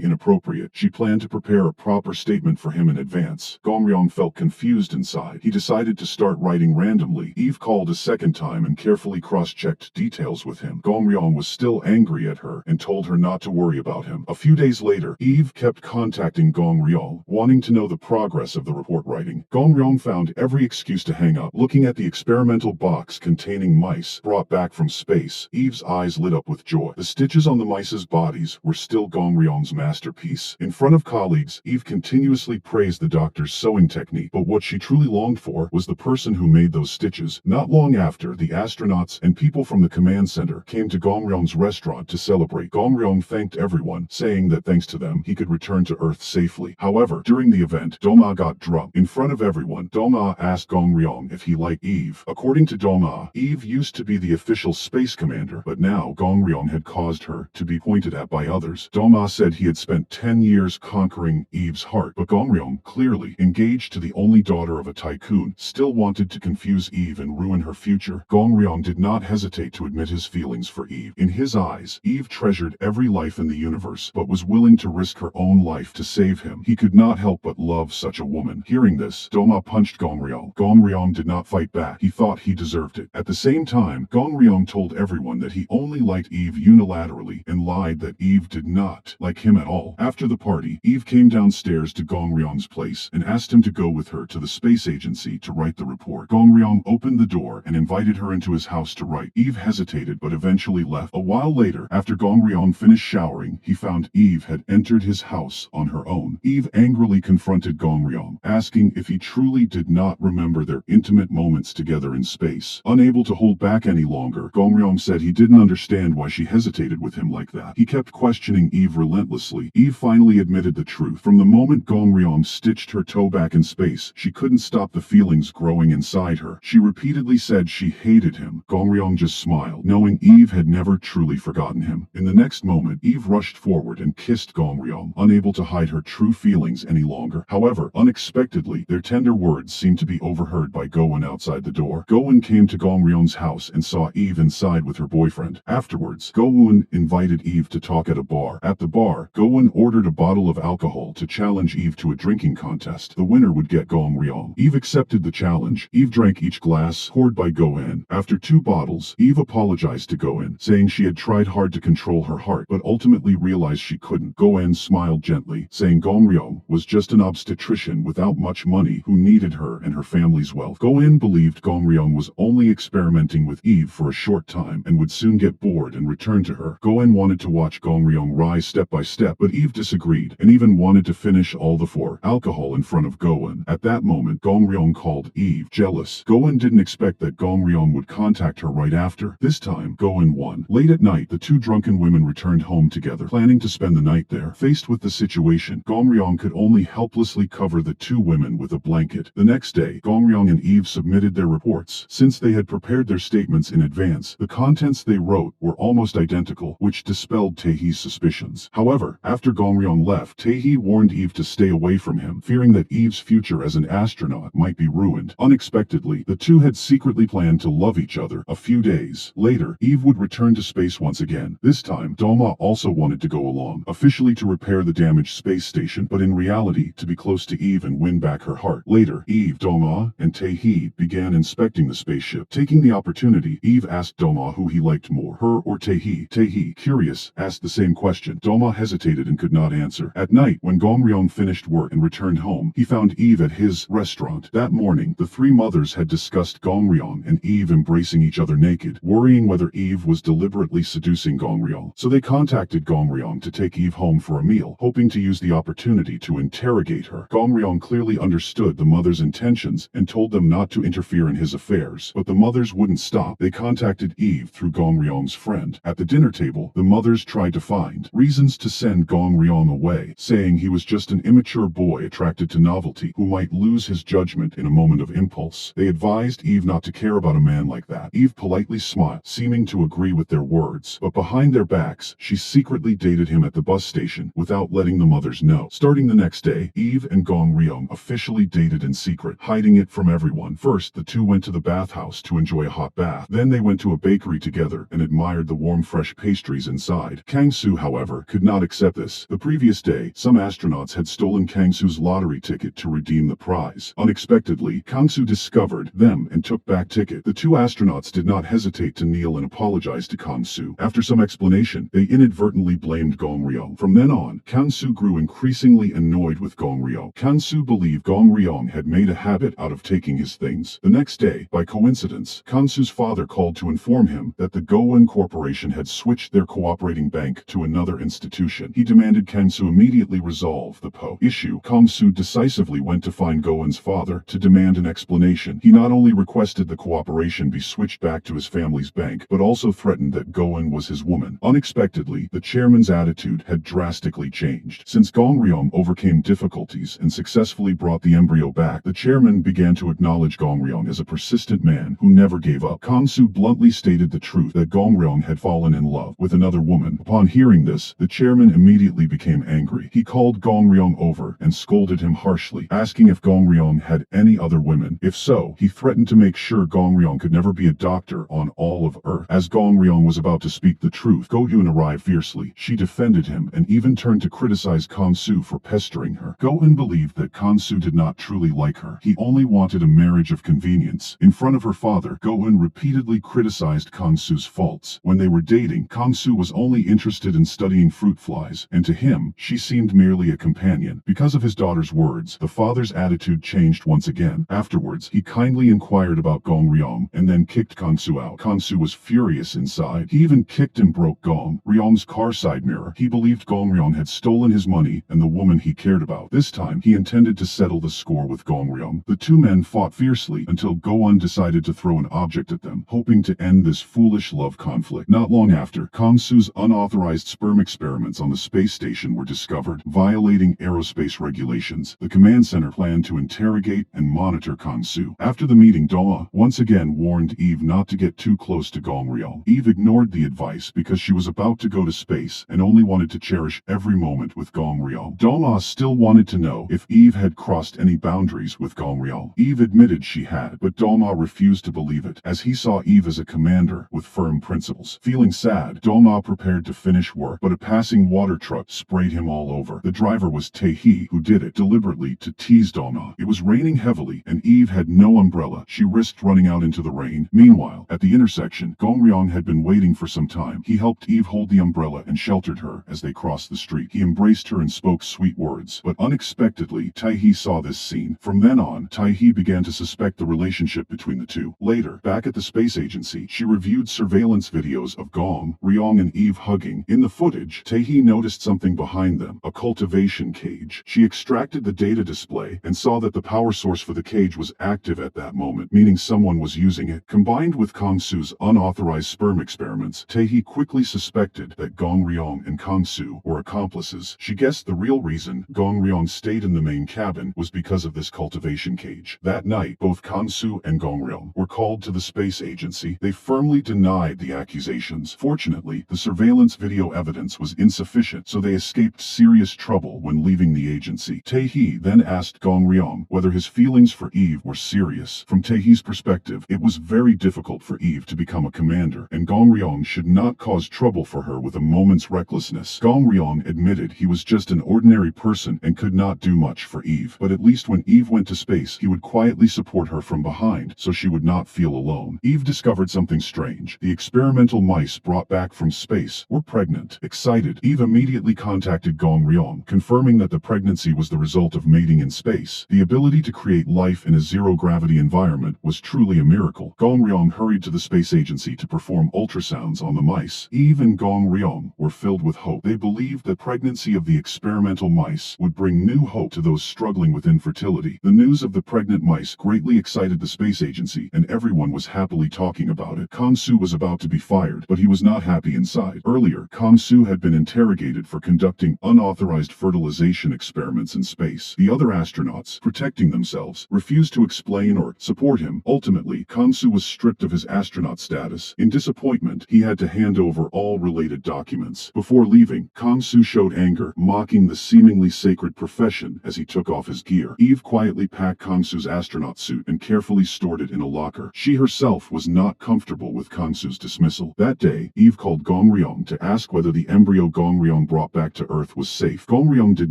inappropriate, she planned to prepare a proper statement for him in advance. Gong Ryong felt confused inside. He decided to start writing randomly. Eve called a second time and carefully cross-checked details with him. Gong Ryong was still angry at her and told her not to worry about him. A few days later, Eve kept contacting Gong Ryong, wanting to know the progress of the report writing. Gong Ryong found every excuse to hang up. Looking at the experimental box containing mice brought back from space, Eve's eyes lit up with joy. The stitches on the mice's bodies were still Gong Ryong's masterpiece. In front of colleagues, Eve continuously praised the doctor's sewing technique, but what she truly longed for was the person who made those stitches. Not long after, the astronauts and people from the command center came to Gong Ryong's restaurant to celebrate. Gong Ryong thanked everyone, saying that thanks to them, he could return to Earth safely. However, during the event, Doma got drunk. In front of everyone, Doma asked Gong Ryong if he liked Eve. According to Doma, Eve used to be the official space commander, but now Gong Ryong had caused her to be pointed at by others. Doma said he had spent 10 years conquering Eve's heart, but Gong Ryong, clearly engaged to the only daughter of a tycoon, still wanted to confuse Eve and ruin her future. Gong Ryong did not hesitate to admit his feelings for Eve. In his eyes, Eve treasured every life in the universe, but was willing to risk her own life to save him. He could not help but love such a woman. Hearing this, Doma punched Gong Ryong. Gong Ryong did not fight back. He thought he deserved it. At the same time, Gong Ryong told everyone that he only liked Eve unilaterally and lied that Eve did not like him at all. After the party, Eve came downstairs to Gong Ryong's place and asked him to go with her to the space agency to write the report. Gong Ryong opened the door and invited her into his house to write. Eve hesitated but eventually left. A while later, after Gong Ryong finished showering, he found Eve had entered his house on her own. Eve angrily confronted Gong Ryong, asking if he truly did not remember their intimate moments together in space. Unable to hold back any longer, Gong Ryong said he didn't understand why she hesitated with him like that. He kept questioning Eve relentlessly. Eve finally admitted the truth. From the moment Gong Ryong stitched her toe back in space, she couldn't stop the feelings growing inside her. She repeatedly said she hated him. Gong Ryong just smiled, knowing Eve had never truly forgotten him. In the next moment, Eve rushed forward and kissed Gong Ryong, unable to hide her true feelings any longer. However, unexpectedly, their tender words seemed to be overheard by Go-eun outside the door. Go-eun came to Gong Ryong's house and saw Eve inside with her boyfriend. Afterwards, Go-eun invited Eve to talk at a bar. At the bar, Go-eun ordered a bottle of alcohol to challenge Eve to a drinking contest. The winner would get Gong Ryong. Eve accepted the challenge. Eve drank each glass poured by Go-eun. After 2 bottles, Eve apologized to Go-eun, saying she had tried hard to control her heart, but ultimately realized she couldn't. Go-eun smiled gently, saying Gong Ryong was just an obstetrician without much money who needed her and her family's wealth. Go-eun believed Gong Ryong was only experimenting with Eve for a short time and would soon get bored and return to her. Go-eun wanted to watch Gong Ryong rise step by step, but Eve disagreed and even wanted to finish all the 4 alcohol in front of Go-eun. At that moment, Gong Ryong called Eve jealous. Go-eun didn't expect that Gong Ryong would contact her right after. This time, Go-eun won. Late at night, the 2 drunken women returned home together, planning to spend the night there. Faced with the situation, Gong Ryong could only helplessly cover the 2 women with a blanket. The next day, Gong Ryong and Eve submitted their reports. Since they had prepared their statements in advance, the contents they wrote were almost identical, which dispelled Techy's suspicions. However, after Gong Ryong left, Techy warned Eve to stay away from him, fearing that Eve's future as an astronaut might be ruined. Unexpectedly, the 2 had secretly planned to love each other. A few days later, Eve would return to space once again. This time, Doma also wanted to go along, officially to repair the damaged space station, but in reality, to be close to Eve and win back her heart. Later, Eve, Doma, and Techy began inspecting the spaceship. Taking the opportunity, Eve asked Doma who he liked more, her or Techy. Techy, curious, asked the same question. Doma hesitated and could not answer. At night, when Gong Ryong finished work and returned home, he found Eve at his restaurant. That morning, the 3 mothers had discussed Gong Ryong and Eve embracing each other naked, worrying whether Eve was deliberately seducing Gong Ryong. So they contacted Gong Ryong to take Eve home for a meal, hoping to use the opportunity to interrogate her. Gong Ryong clearly understood the mothers' intentions and told them not to interfere in his affairs, but the mothers wouldn't stop. They contacted Eve through Gong Ryong's friend. At the dinner table, the mothers tried to find reasons to send Gong Ryong away, saying he was just an immature boy attracted to novelty who might lose his judgment in a moment of impulse. They advised Eve not to care about a man like that. Eve politely smiled, seeming to agree with their words, but behind their backs, she secretly dated him at the bus station without letting the mothers know. Starting the next day, Eve and Gong Ryong officially dated in secret, hiding it from everyone. First, the two went to the bathhouse to enjoy a hot bath. Then they went to a bakery together and admired the warm fresh pastries inside. Kang-soo, however, could not accept this. The previous day, some astronauts had stolen Kang-soo's lottery ticket to redeem the prize. Unexpectedly, Kang-soo discovered them and took back ticket. The two astronauts did not hesitate to kneel and apologize to Kang-soo. After some explanation, they inadvertently blamed Gong-ryong. From then on, Kang-soo grew increasingly annoyed with Gong-ryong. Kang-soo believed Gong-ryong had made a habit out of taking his things. The next day, by coincidence, Kang-soo's father called to inform him that the Go-in Corporation had switched their cooperating bank to another institution. He demanded Kang-soo immediately resolve the issue. Kang-soo decisively went to find Go-in's father to demand an explanation. He not only requested the cooperation be switched back to his family's bank, but also threatened that Go-in was his woman. Unexpectedly, the chairman's attitude had drastically changed. Since Gong-ryong overcame difficulties and successfully brought the embryo back, the chairman began to acknowledge Gong-ryong as a persistent man who never gave up. Kang-soo bluntly stated the truth that Gong-ryong had fallen in love with another woman. Upon hearing this, the chairman immediately became angry. He called Gong-ryong over and scolded him harshly, asking if Gong-ryong had any other women. If so, he threatened to make sure Gong-ryong could never be a doctor on all of Earth. As Gong-ryong was about to speak the truth, Go-eun arrived fiercely. She defended him and even turned to criticize Kang-soo for pestering her. Go-eun believed that Kang-soo did not truly like her. He only wanted a marriage of convenience. In front of her father, Go-eun repeatedly criticized Kang-soo's faults. When they were dating, Kang-soo was only interested in studying fruit flies, and to him, she seemed merely a companion. Because of his daughter's words, the father's attitude changed once again. Afterwards, he kindly inquired about Gong-ryong and then kicked Kang-soo out. Kang-soo was furious inside. He even kicked and broke Gong-ryong's car side mirror. He believed Gong-ryong had stolen his money and the woman he cared about. This time, he intended to settle the score with Gong-ryong. The two men fought fiercely until Go-eun decided to throw an object at them, hoping to end this foolish love conflict. Not long after, Kang-soo's unauthorized sperm experiments on the space station were discovered, violating aerospace regulations. The command center planned to interrogate and monitor Kang-soo. After the meeting, Do-ah once again warned Eve not to get too close to Gong-ryong. Eve ignored the advice because she was about to go to space and only wanted to cherish every moment with Gong-ryong. Do-ah still wanted to know if Eve had crossed any boundaries with Gong-ryong. Eve admitted she had, but Do-ah refused to believe it, as he saw Eve as a commander with firm principles. Feeling sad, Do-ah prepared to finish work, but a passing water truck sprayed him all over. The driver was Techy, who did it deliberately to tease Do-ah. It was raining heavily, and Eve had no umbrella. She risked running out into the rain. Meanwhile, at the intersection, Gong-ryong had been waiting for some time. He helped Eve hold the umbrella and sheltered her as they crossed the street. He embraced her and spoke sweet words, but unexpectedly, Techy saw this scene. From then on, Techy began to suspect the relationship between the two. Later, back at the space agency, she reviewed surveillance videos of Gong-ryong and Eve hugging. In the footage, Techy noticed something behind them, a cultivation cage. She extracted the data display and saw that the power source for the cage was active at that moment, meaning someone was using it. Combined with Kang-soo's unauthorized sperm experiments, Techy quickly suspected that Gong-ryong and Kang-soo were accomplices. She guessed the real reason Gong-ryong stayed in the main cabin was because of this cultivation cage. That night, both Kang-soo and Gong-ryong were called to the space agency. They firmly denied the accusations. Fortunately, the surveillance video evidence was insufficient, so they escaped serious trouble when leaving the agency. Techy then asked Gong-ryong whether his feelings for Eve were serious. From Techy's perspective, it was very difficult for Eve to become a commander, and Gong-ryong should not cause trouble for her with a moment's recklessness. Gong-ryong admitted he was just an ordinary person and could not do much for Eve, but at least when Eve went to space, he would quietly support her from behind so she would not feel alone. Eve discovered something strange. The experimental mice brought back from space were pregnant. Excited, Eve immediately contacted Gong-ryong, confirming that the pregnancy was the result of mating in space. The ability to create life in a zero-gravity environment was truly a miracle. Gong-ryong hurried to the space agency to perform ultrasounds on the mice. Eve and Gong-ryong were filled with hope. They believed the pregnancy of the experimental mice would bring new hope to those struggling with infertility. The news of the pregnant mice greatly excited the space agency, and everyone was happily talking about it. Kang-soo was about to be fired, but he was not happy inside. Earlier, Kang-soo had been interrogated for conducting unauthorized fertilization experiments in space. The other astronauts, protecting themselves, refused to explain or support him. Ultimately, Kang-soo was stripped of his astronaut status. In disappointment, he had to hand over all related documents. Before leaving, Kang-soo showed anger, mocking the seemingly sacred profession as he took off his gear. Eve quietly packed Kangsu's astronaut suit and carefully stored it in a locker. She herself was not comfortable with Kangsu's dismissal. That day, Eve called Gong Ryong to ask whether the embryo Gong Ryong brought back to Earth was safe. Gong Ryong did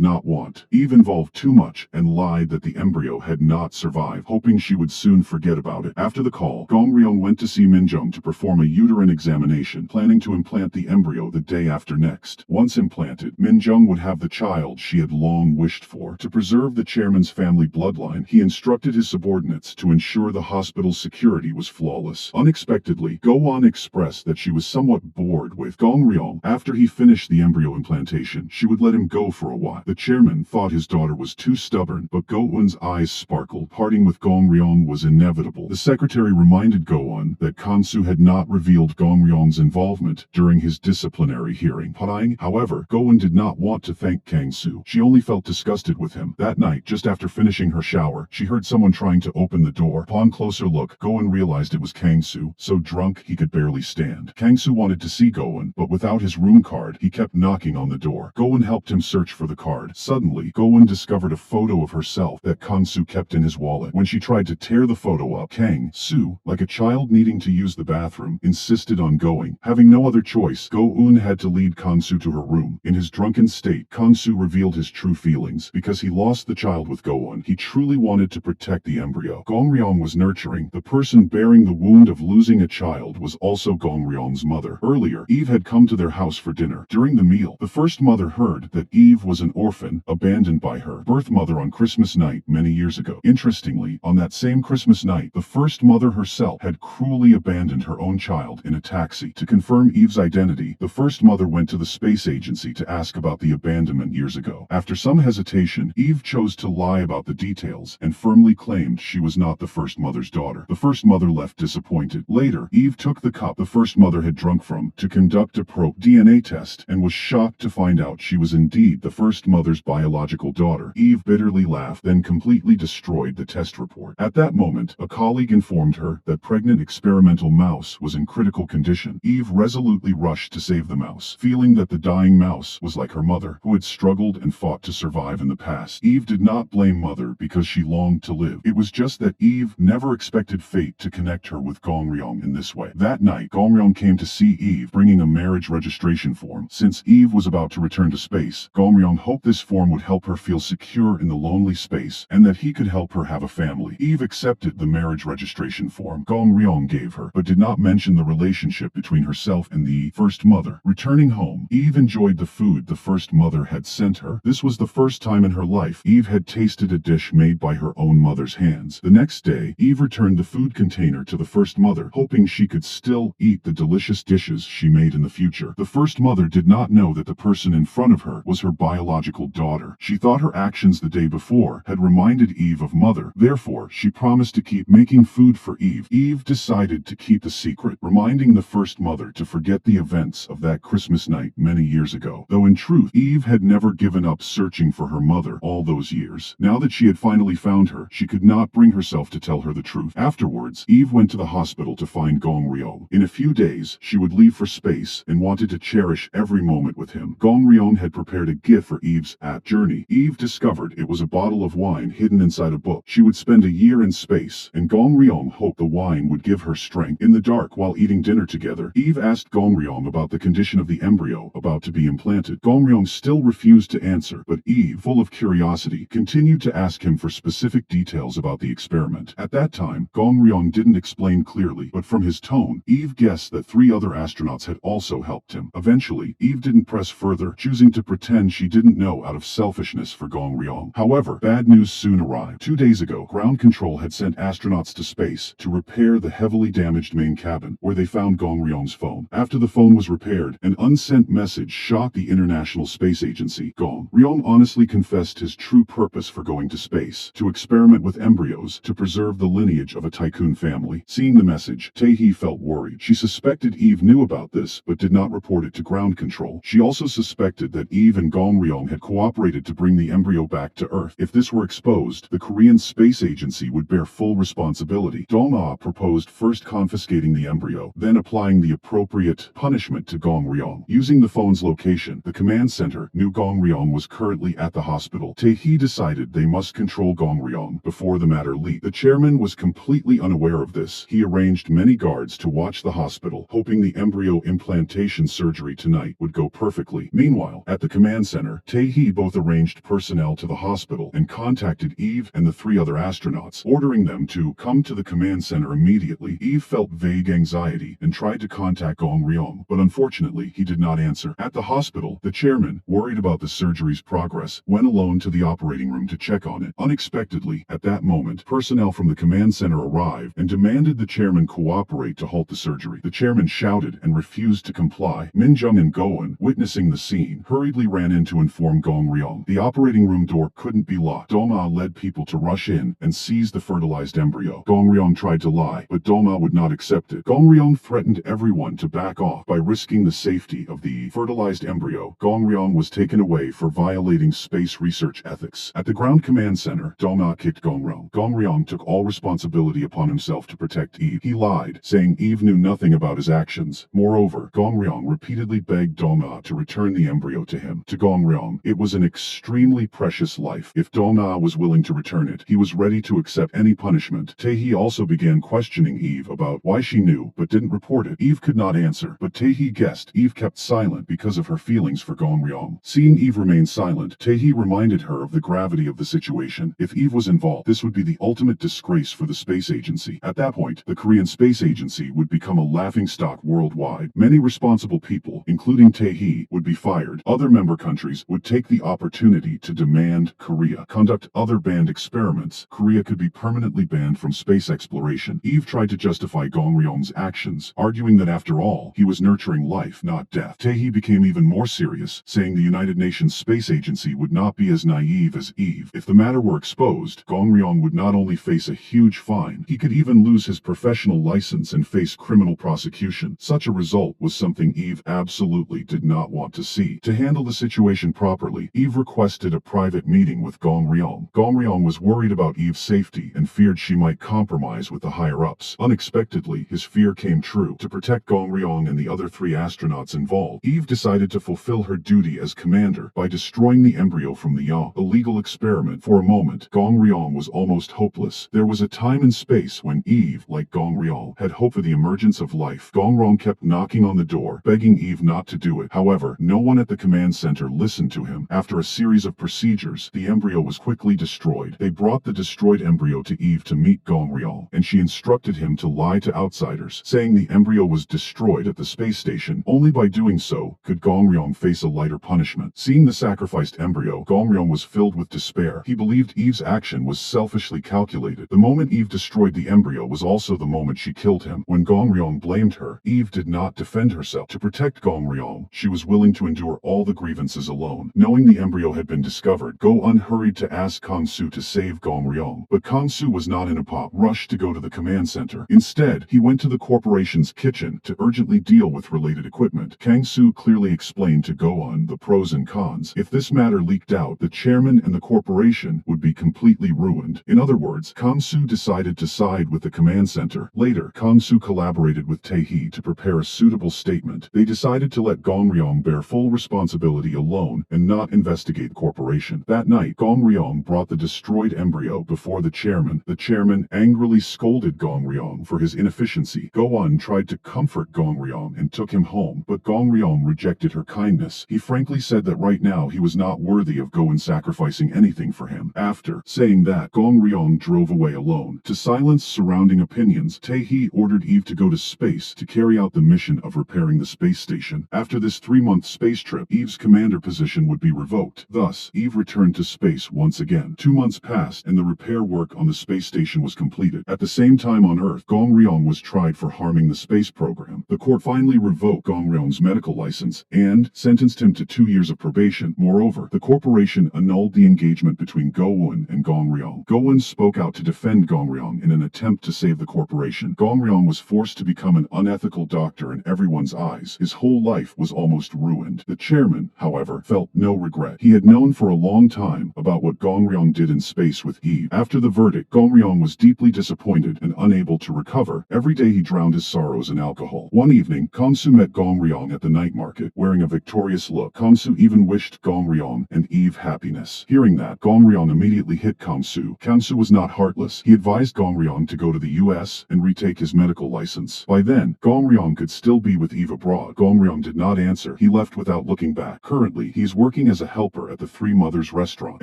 not want Eve involved too much and lied that the embryo had not survived, hoping she would soon forget about it. After the call, Gong Ryong went to see Minjung to perform a uterine examination, planning to implant the embryo the day after next. Once implanted, Minjung would have the child she had long wished for. To preserve the chairman's family bloodline, he instructed his subordinates to ensure the hospital's security was flawless. Unexpectedly, Go-won expressed that she was somewhat bored with Gong Ryong. After he finished the embryo implantation, she would let him go for a while. The chairman thought his daughter was too stubborn, but Go-won's eyes sparkled. Parting with Gong Ryong was inevitable. The secretary reminded Go-won that Kangsu had not revealed Gong Ryong's involvement during his disciplinary hearing. However, Go-won did not want to thank Kangsu. She only felt disgusted with him. That night, just after finishing her shower, she heard someone trying to open the door. Upon closer look, Go-won realized it was Kangsu, so drunk he could barely stand. Kangsu wanted to see Go-won, but without his room card, he kept knocking on the door. Go-won helped him search for the card. Suddenly, Go-won discovered a photo of herself that Kangsu kept in his wallet. When she tried to tear the photo up, Kang-su, like a child needing to use the bathroom, insisted on going. Having no other choice, Go-won had to lead Kangsu to her room. In his drunken state, Kangsu revealed his true feelings. Because he lost the child with Go-won, he truly wanted to protect the embryo. Gong Ryong was nurturing. The person bearing the wound of losing a child was also Gong Ryong's mother. Earlier, Eve had come to their house for dinner. During the meal, the first mother heard that Eve was an orphan, abandoned by her birth mother on Christmas night many years ago. Interestingly, on that same Christmas night, the first mother herself had cruelly abandoned her own child in a taxi. To confirm Eve's identity, the first mother went to the space agency to ask about the abandonment years ago. After some hesitation, Eve chose to lie about the details and firmly claimed she was not the first mother's daughter. The first mother left disappointed. Later, Eve took the cup the first mother had drunk from to conduct a probe DNA test and was shocked to find out she was indeed the first mother's biological daughter. Eve bitterly laughed, then completely destroyed the test report. At that moment, a colleague informed her that pregnant experimental mouse was in critical condition. Eve resolutely rushed to save the mouse, feeling that the dying mouse was like her mother, who had struggled and fought to survive in the past. Eve did not blame Mother because she longed to live. It was just that Eve never expected fate to connect her with Gong Ryong in this way. That night, Gong Ryong came to see Eve, bringing a marriage registration form. Since Eve was about to return to space, Gong Ryong hoped this form would help her feel secure in the lonely space and that he could help her have a family. Eve accepted the marriage registration form Gong Ryong gave her, but did not mention the relationship between herself and the first mother. Returning home, Eve enjoyed the food the first mother had sent her. This was the first time in her life Eve had tasted a dish made by her own mother's hands. The next day, Eve returned the food container to the first mother, hoping she could still eat the delicious dishes she made in the future. The first mother did not know that the person in front of her was her biological daughter. She thought her actions the day before had reminded Eve of Mother. Therefore, she promised to keep making food for Eve. Eve decided to keep the secret, reminding the first mother to forget the events of that Christmas night many years ago. Though in truth, Eve had never given up searching for her mother all those years. Now that she had finally found her, she could not bring herself to tell her the truth. Afterwards, Eve went to the hospital to find Gong Ryong. In a few days, she would leave for space and wanted to cherish every moment with him. Gong Ryong had prepared a gift for Eve's journey. Eve discovered it was a bottle of wine hidden inside a book. She would spend a year in space, and Gong Ryong hoped the wine would give her strength. In the dark, while eating dinner together, Eve asked Gong Ryong about the condition of the embryo about to be implanted. Gong Ryong still refused to answer, but Eve, full of curiosity, continued to ask him for specific details about the experiment. At that time, Gong Ryong didn't explain clearly, but from his tone, Eve guessed that 3 other astronauts had also helped him. Eventually, Eve didn't press further, choosing to pretend she didn't know out of selfishness for Gong Ryong. However, bad news soon arrived. 2 days ago, ground control had sent astronauts to space to repair the heavily damaged main cabin, where they found Gong Ryong's phone. After the phone was repaired, an unsent message shocked the International Space Agency. Gong Ryong honestly confessed his true purpose for going to space: to experiment with embryos to preserve the lineage of a tycoon family. Seeing the message, Techy felt worried. She suspected Eve knew about this, but did not report it to ground control. She also suspected that Eve and Gong Ryong had cooperated to bring the embryo back to Earth. If this were exposed, the Korean Space Agency would bear full responsibility. Dong-ah proposed first confiscating the embryo, then applying the appropriate punishment to Gong Ryong. Using the phone's location, the command center knew Gong Ryong was currently at the hospital. Techy decided they must control Gong Ryong before the matter leaked. The chairman was completely unaware of this. He arranged many guards to watch the hospital, hoping the embryo implantation surgery tonight would go perfectly. Meanwhile, at the command center, Techy both arranged personnel to the hospital and contacted Eve and the 3 other astronauts, ordering them to come to the command center immediately. Eve felt vague anxiety and tried to contact Gong Ryong, but unfortunately he did not answer. At the hospital, the chairman, worried about the surgery's progress, went alone to the operating room to check on it. Unexpectedly, at that moment, personnel from the command center arrived and demanded the chairman cooperate to halt the surgery. The chairman shouted and refused to comply. Minjung and Goen, witnessing the scene, hurriedly ran in to inform Gong Ryong. The operating room door couldn't be locked. Doma led people to rush in and seize the fertilized embryo. Gong Ryong tried to lie, but Doma would not accept it. Gong Ryong threatened everyone to back off by risking the safety of the fertilized embryo. Gong Ryong was taken away for violating space research ethics. At the ground command center, Doma kicked Gong Ryong. Gong Ryong took all responsibility upon himself to protect Eve. He lied, saying Eve knew nothing about his actions. Moreover, Gong Ryong repeatedly begged Doma to return the embryo to him. To Gong Ryong, it was an extremely precious life. If Doma was willing to return it, he was ready to accept any punishment. Techy also began questioning Eve about why she knew but didn't report it. Eve could not answer, but Techy guessed. Eve kept silent because of her feelings for Gong Ryong. Seeing Eve remain silent, Techy reminded her of the gravity of the situation. If Eve was involved, this would be the ultimate disgrace for the space agency. At that point, the Korean Space Agency would become a laughingstock worldwide. Many responsible people, including Techy, would be fired. Other member countries would take the opportunity to demand Korea conduct other banned experiments. Korea could be permanently banned from space exploration. Eve tried to justify Gong Ryong's actions, arguing that after all, he was nurturing life, not death. Techy became even more serious, saying the United Nations Space Agency would not be as naive as Eve. If the matter were exposed, Gong Ryong would not only face a huge fine, he could even lose his professional license and face criminal prosecution. Such a result was something Eve absolutely did not want to see. To handle the situation properly, Eve requested a private meeting with Gong Ryong. Gong Ryong was worried about Eve's safety and feared she might compromise with the higher-ups. Unexpectedly, his fear came true. To protect Gong Ryong and the other 3 astronauts involved, Eve decided to fulfill her duty as commander by destroying the embryo from the young. A legal experiment. For a moment, Gong Ryong was almost hopeless. There was a time and space when Eve, like Gong Ryong, had hope for the emergence of life. Gong Ryong kept knocking on the door, begging Eve not to do it. However, no one at the command center listened to him. After a series of procedures, the embryo was quickly destroyed. They brought the destroyed embryo to Eve to meet Gong Ryong, and she instructed him to lie to outsiders, saying the embryo was destroyed at the space station. Only by doing so could Gong Ryong face a lighter punishment. Seeing the sacrificed embryo, Gong Ryong was filled with despair. He believed Eve's action was selfishly calculated. The moment Eve destroyed the embryo was also the moment she killed him. When Gong Ryong blamed her, Eve did not defend herself. To protect Gong Ryong, she was willing to endure all the grievances alone. Knowing the embryo had been discovered, Go-un hurried to ask Kang-soo to save Gong Ryong, but Kang-soo was not in a rush to go to the command center. Instead, he went to the corporation's kitchen to urgently deal with related equipment. Kang-soo clearly explained to Go-un the pros and cons. If this matter leaked out, the chairman and the corporation would be completely ruined. In other words, Kang-soo decided to side with the command center. Later, Kang-soo collaborated with Techy to prepare a suitable statement. They decided to let Gong Ryong bear full responsibility alone and not investigate the corporation. That night, Gong Ryong brought the destroyed embryo before the chairman. The chairman angrily scolded Gong Ryong for his inefficiency. Go-un tried to comfort Gong Ryong and took him home, but Gong Ryong rejected her kindness. He frankly said that right now he was not worthy of Go-un sacrificing anything for him. After saying that, Gong Ryong drove away alone. To silence surrounding opinions, Techy ordered Eve to go to space to carry out the mission of repairing the space station. After this 3-month space trip, Eve's commander position would be revoked. Thus, Eve returned to space once again. 2 months passed, and the repair work on the space station was completed. At the same time on Earth, Gong Ryong was tried for harming the space program. The court finally revoked Gong Ryong's medical license and sentenced him to 2 years of probation. Moreover, the corporation annulled the engagement between Go-un and Gong Ryong. Go-un spoke out to defend Gong Ryong in an attempt to save the corporation. Gong Ryong was forced to become an unethical doctor in everyone's eyes. His whole life was almost ruined. The chairman, however, felt no regret. He had known for a long time about what Gong Ryong did in space with Eve. After the verdict, Gong Ryong was deeply disappointed and unable to recover. Every day he drowned his sorrows in alcohol. One evening, Kang-soo met Gong Ryong at the night market, wearing a victorious look. Kang-soo even wished Gong Ryong and Eve happiness. Hearing that, Gong Ryong immediately hit Kamsu. Kamsu was not heartless. He advised Gong Ryong to go to the US and retake his medical license. By then, Gong Ryong could still be with Eve abroad. Gong Ryong did not answer. He left without looking back. Currently, he is working as a helper at the Three Mothers restaurant.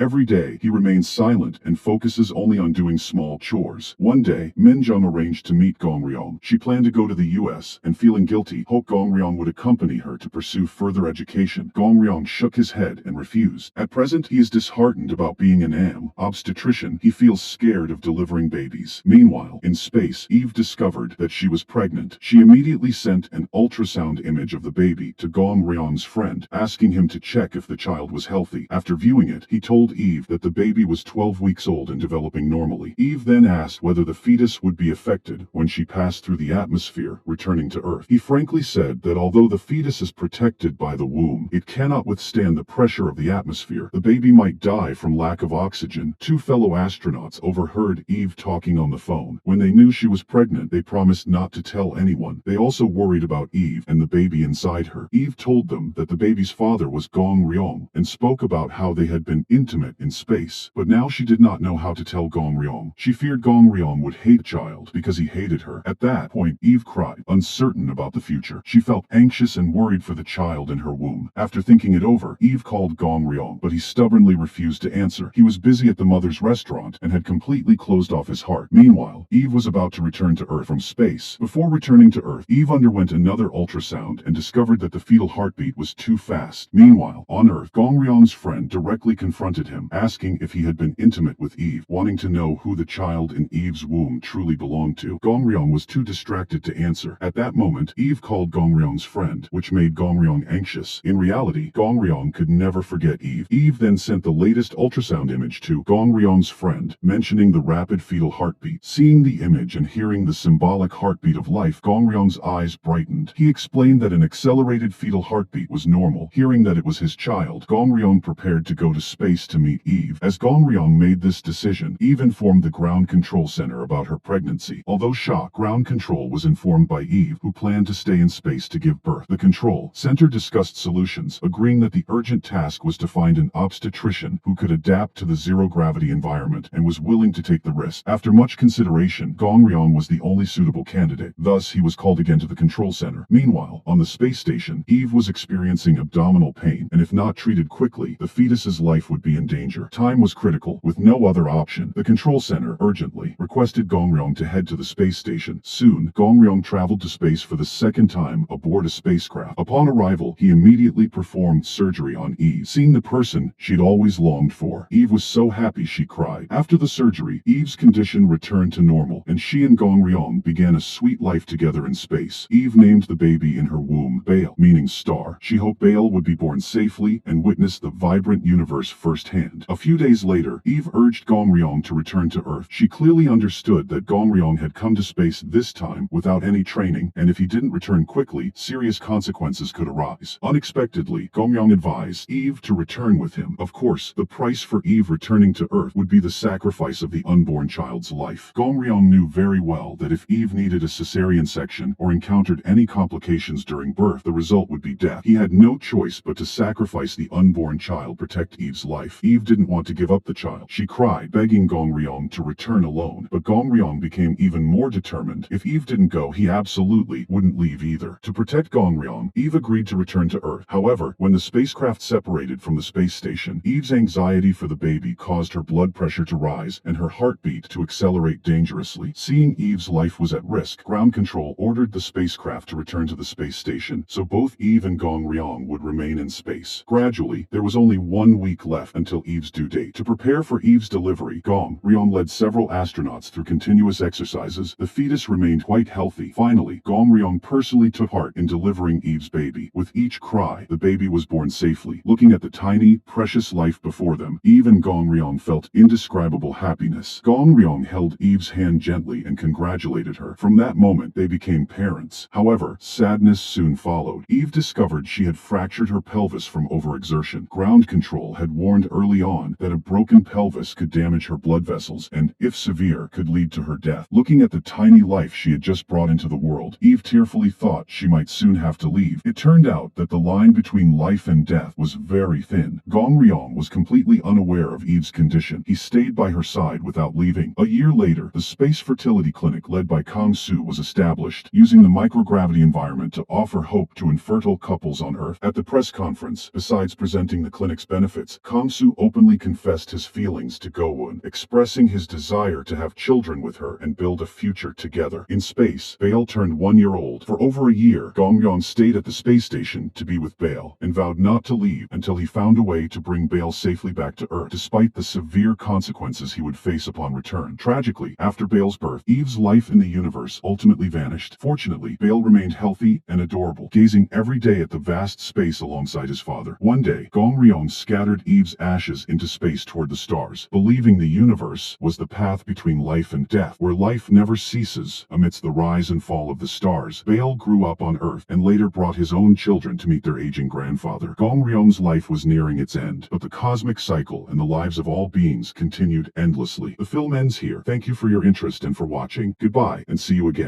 Every day, he remains silent and focuses only on doing small chores. One day, Min Jung arranged to meet Gong Ryong. She planned to go to the US and, feeling guilty, hoped Gong Ryong would accompany her to pursue further education. Gong Ryong shook his head and refused. At present, he is disheartened about being an obstetrician. He feels scared of delivering babies. Meanwhile, in space, Eve discovered that she was pregnant. She immediately sent an ultrasound image of the baby to Gong Ryong's friend, asking him to check if the child was healthy. After viewing it, he told Eve that the baby was 12 weeks old and developing normally. Eve then asked whether the fetus would be affected when she passed through the atmosphere, returning to Earth. He frankly said that although the fetus is protected by the womb, it cannot withstand the pressure of the atmosphere. The baby might die from lack of oxygen. Two fellow astronauts overheard Eve talking on the phone. When they knew she was pregnant, they promised not to tell anyone. They also worried about Eve and the baby inside her. Eve told them that the baby's father was Gong Ryong and spoke about how they had been intimate in space. But now she did not know how to tell Gong Ryong. She feared Gong Ryong would hate the child because he hated her. At that point, Eve cried, uncertain about the future. She felt anxious and worried for the child in her womb. After thinking it over, Eve called Gong Ryong, but he stubbornly refused to answer. He was busy at the mother's restaurant and had completely closed off his heart. Meanwhile, Eve was about to return to Earth from space. Before returning to Earth, Eve underwent another ultrasound and discovered that the fetal heartbeat was too fast. Meanwhile, on Earth, Gong Ryong's friend directly confronted him, asking if he had been intimate with Eve, wanting to know who the child in Eve's womb truly belonged to. Gong Ryong was too distracted to answer. At that moment, Eve called Gong Ryong's friend, which made Gong Ryong anxious. In reality, Gong Ryong could never forget Eve. Eve then sent the latest ultrasound image to Gong Ryong's friend, mentioning the rapid fetal heartbeat. Seeing the image and hearing the symbolic heartbeat of life, Gong Ryong's eyes brightened. He explained that an accelerated fetal heartbeat was normal. Hearing that it was his child, Gong Ryong prepared to go to space to meet Eve. As Gong Ryong made this decision, Eve informed the ground control center about her pregnancy. Although shocked, ground control was informed by Eve, who planned to stay in space to give birth. The control center discussed solutions, agreeing that the urgent task was to find an obstetrician who could adapt to the zero-gravity environment and was willing to take the risk. After much consideration, Gong Ryong was the only suitable candidate. Thus, he was called again to the control center. Meanwhile, on the space station, Eve was experiencing abdominal pain, and if not treated quickly, the fetus's life would be in danger. Time was critical. With no other option, the control center urgently requested Gong Ryong to head to the space station. Soon, Gong Ryong traveled to space for the second time aboard a spacecraft. Upon arrival, he immediately performed surgery on Eve. Seeing the person she'd always longed for, Eve was so happy she cried. After the surgery, Eve's condition returned to normal, and she and Gong Ryong began a sweet life together in space. Eve named the baby in her womb Baal, meaning star. She hoped Baal would be born safely and witness the vibrant universe firsthand. A few days later, Eve urged Gong Ryong to return to Earth. She clearly understood that Gong Ryong had come to space this time without any training, and if he didn't return quickly, serious consequences could arise. Unexpectedly, Gong Ryong advised Eve to return with him. Of course, the price for Eve returning to Earth would be the sacrifice of the unborn child's life. Gong Ryong knew very well that if Eve needed a cesarean section or encountered any complications during birth, the result would be death. He had no choice but to sacrifice the unborn child to protect Eve's life. Eve didn't want to give up the child. She cried, begging Gong Ryong to return alone. But Gong Ryong became even more determined. If Eve didn't go, he absolutely wouldn't leave either. To protect Gong Ryong, Eve agreed to return to Earth. However, when the spacecraft separated from the space station, Eve's anxiety for the baby caused her blood pressure to rise and her heartbeat to accelerate dangerously. Seeing Eve's life was at risk, ground control ordered the spacecraft to return to the space station, so both Eve and Gong Ryong would remain in space. Gradually, there was only 1 week left until Eve's due date. To prepare for Eve's delivery, Gong Ryong led several astronauts through continuous exercises. The fetus remained quite healthy. Finally, Gong Ryong personally took part in delivering Eve's baby. With each cry, the baby was born safely. Looking at the tiny, precious life before them, Eve and Gong Ryong felt indescribable happiness. Gong Ryong held Eve's hand gently and congratulated her. From that moment, they became parents. However, sadness soon followed. Eve discovered she had fractured her pelvis from overexertion. Ground control had warned early on that a broken pelvis could damage her blood vessels and, if severe, could lead to her death. Looking at the tiny life she had just brought into the world, Eve tearfully thought she might soon have to leave. It turned out that the line between life and death was very thin. Gong Ryong was completely unaware of Eve's condition. He stayed by her side without leaving. A year later, the Space Fertility Clinic led by Kang Soo was established, using the microgravity environment to offer hope to infertile couples on Earth. At the press conference, besides presenting the clinic's benefits, Kang Soo openly confessed his feelings to Go-won, expressing his desire to have children with her and build a future together. In space, Bale turned 1 year old. For over a year, Gong-yeon stayed at the space station to be with Bale, and vowed not to leave until he found a way to bring Bale safely back to Earth, despite the severe consequences he would face upon return. Tragically, after Bale's birth, Eve's life in the universe ultimately vanished. Fortunately, Bale remained healthy and adorable, gazing every day at the vast space alongside his father. One day, Gong-yeon scattered Eve's ashes into space toward the stars, believing the universe was the path between life and death, where life never ceases amidst the rise and fall of the stars. Bale grew up on Earth and later brought his own children to meet their aging grandfather. Gong-yeon's life was nearing its end, but the cosmic cycle and the lives of all beings continued endlessly. The film ends here. Thank you for your interest and for watching. Goodbye, and see you again.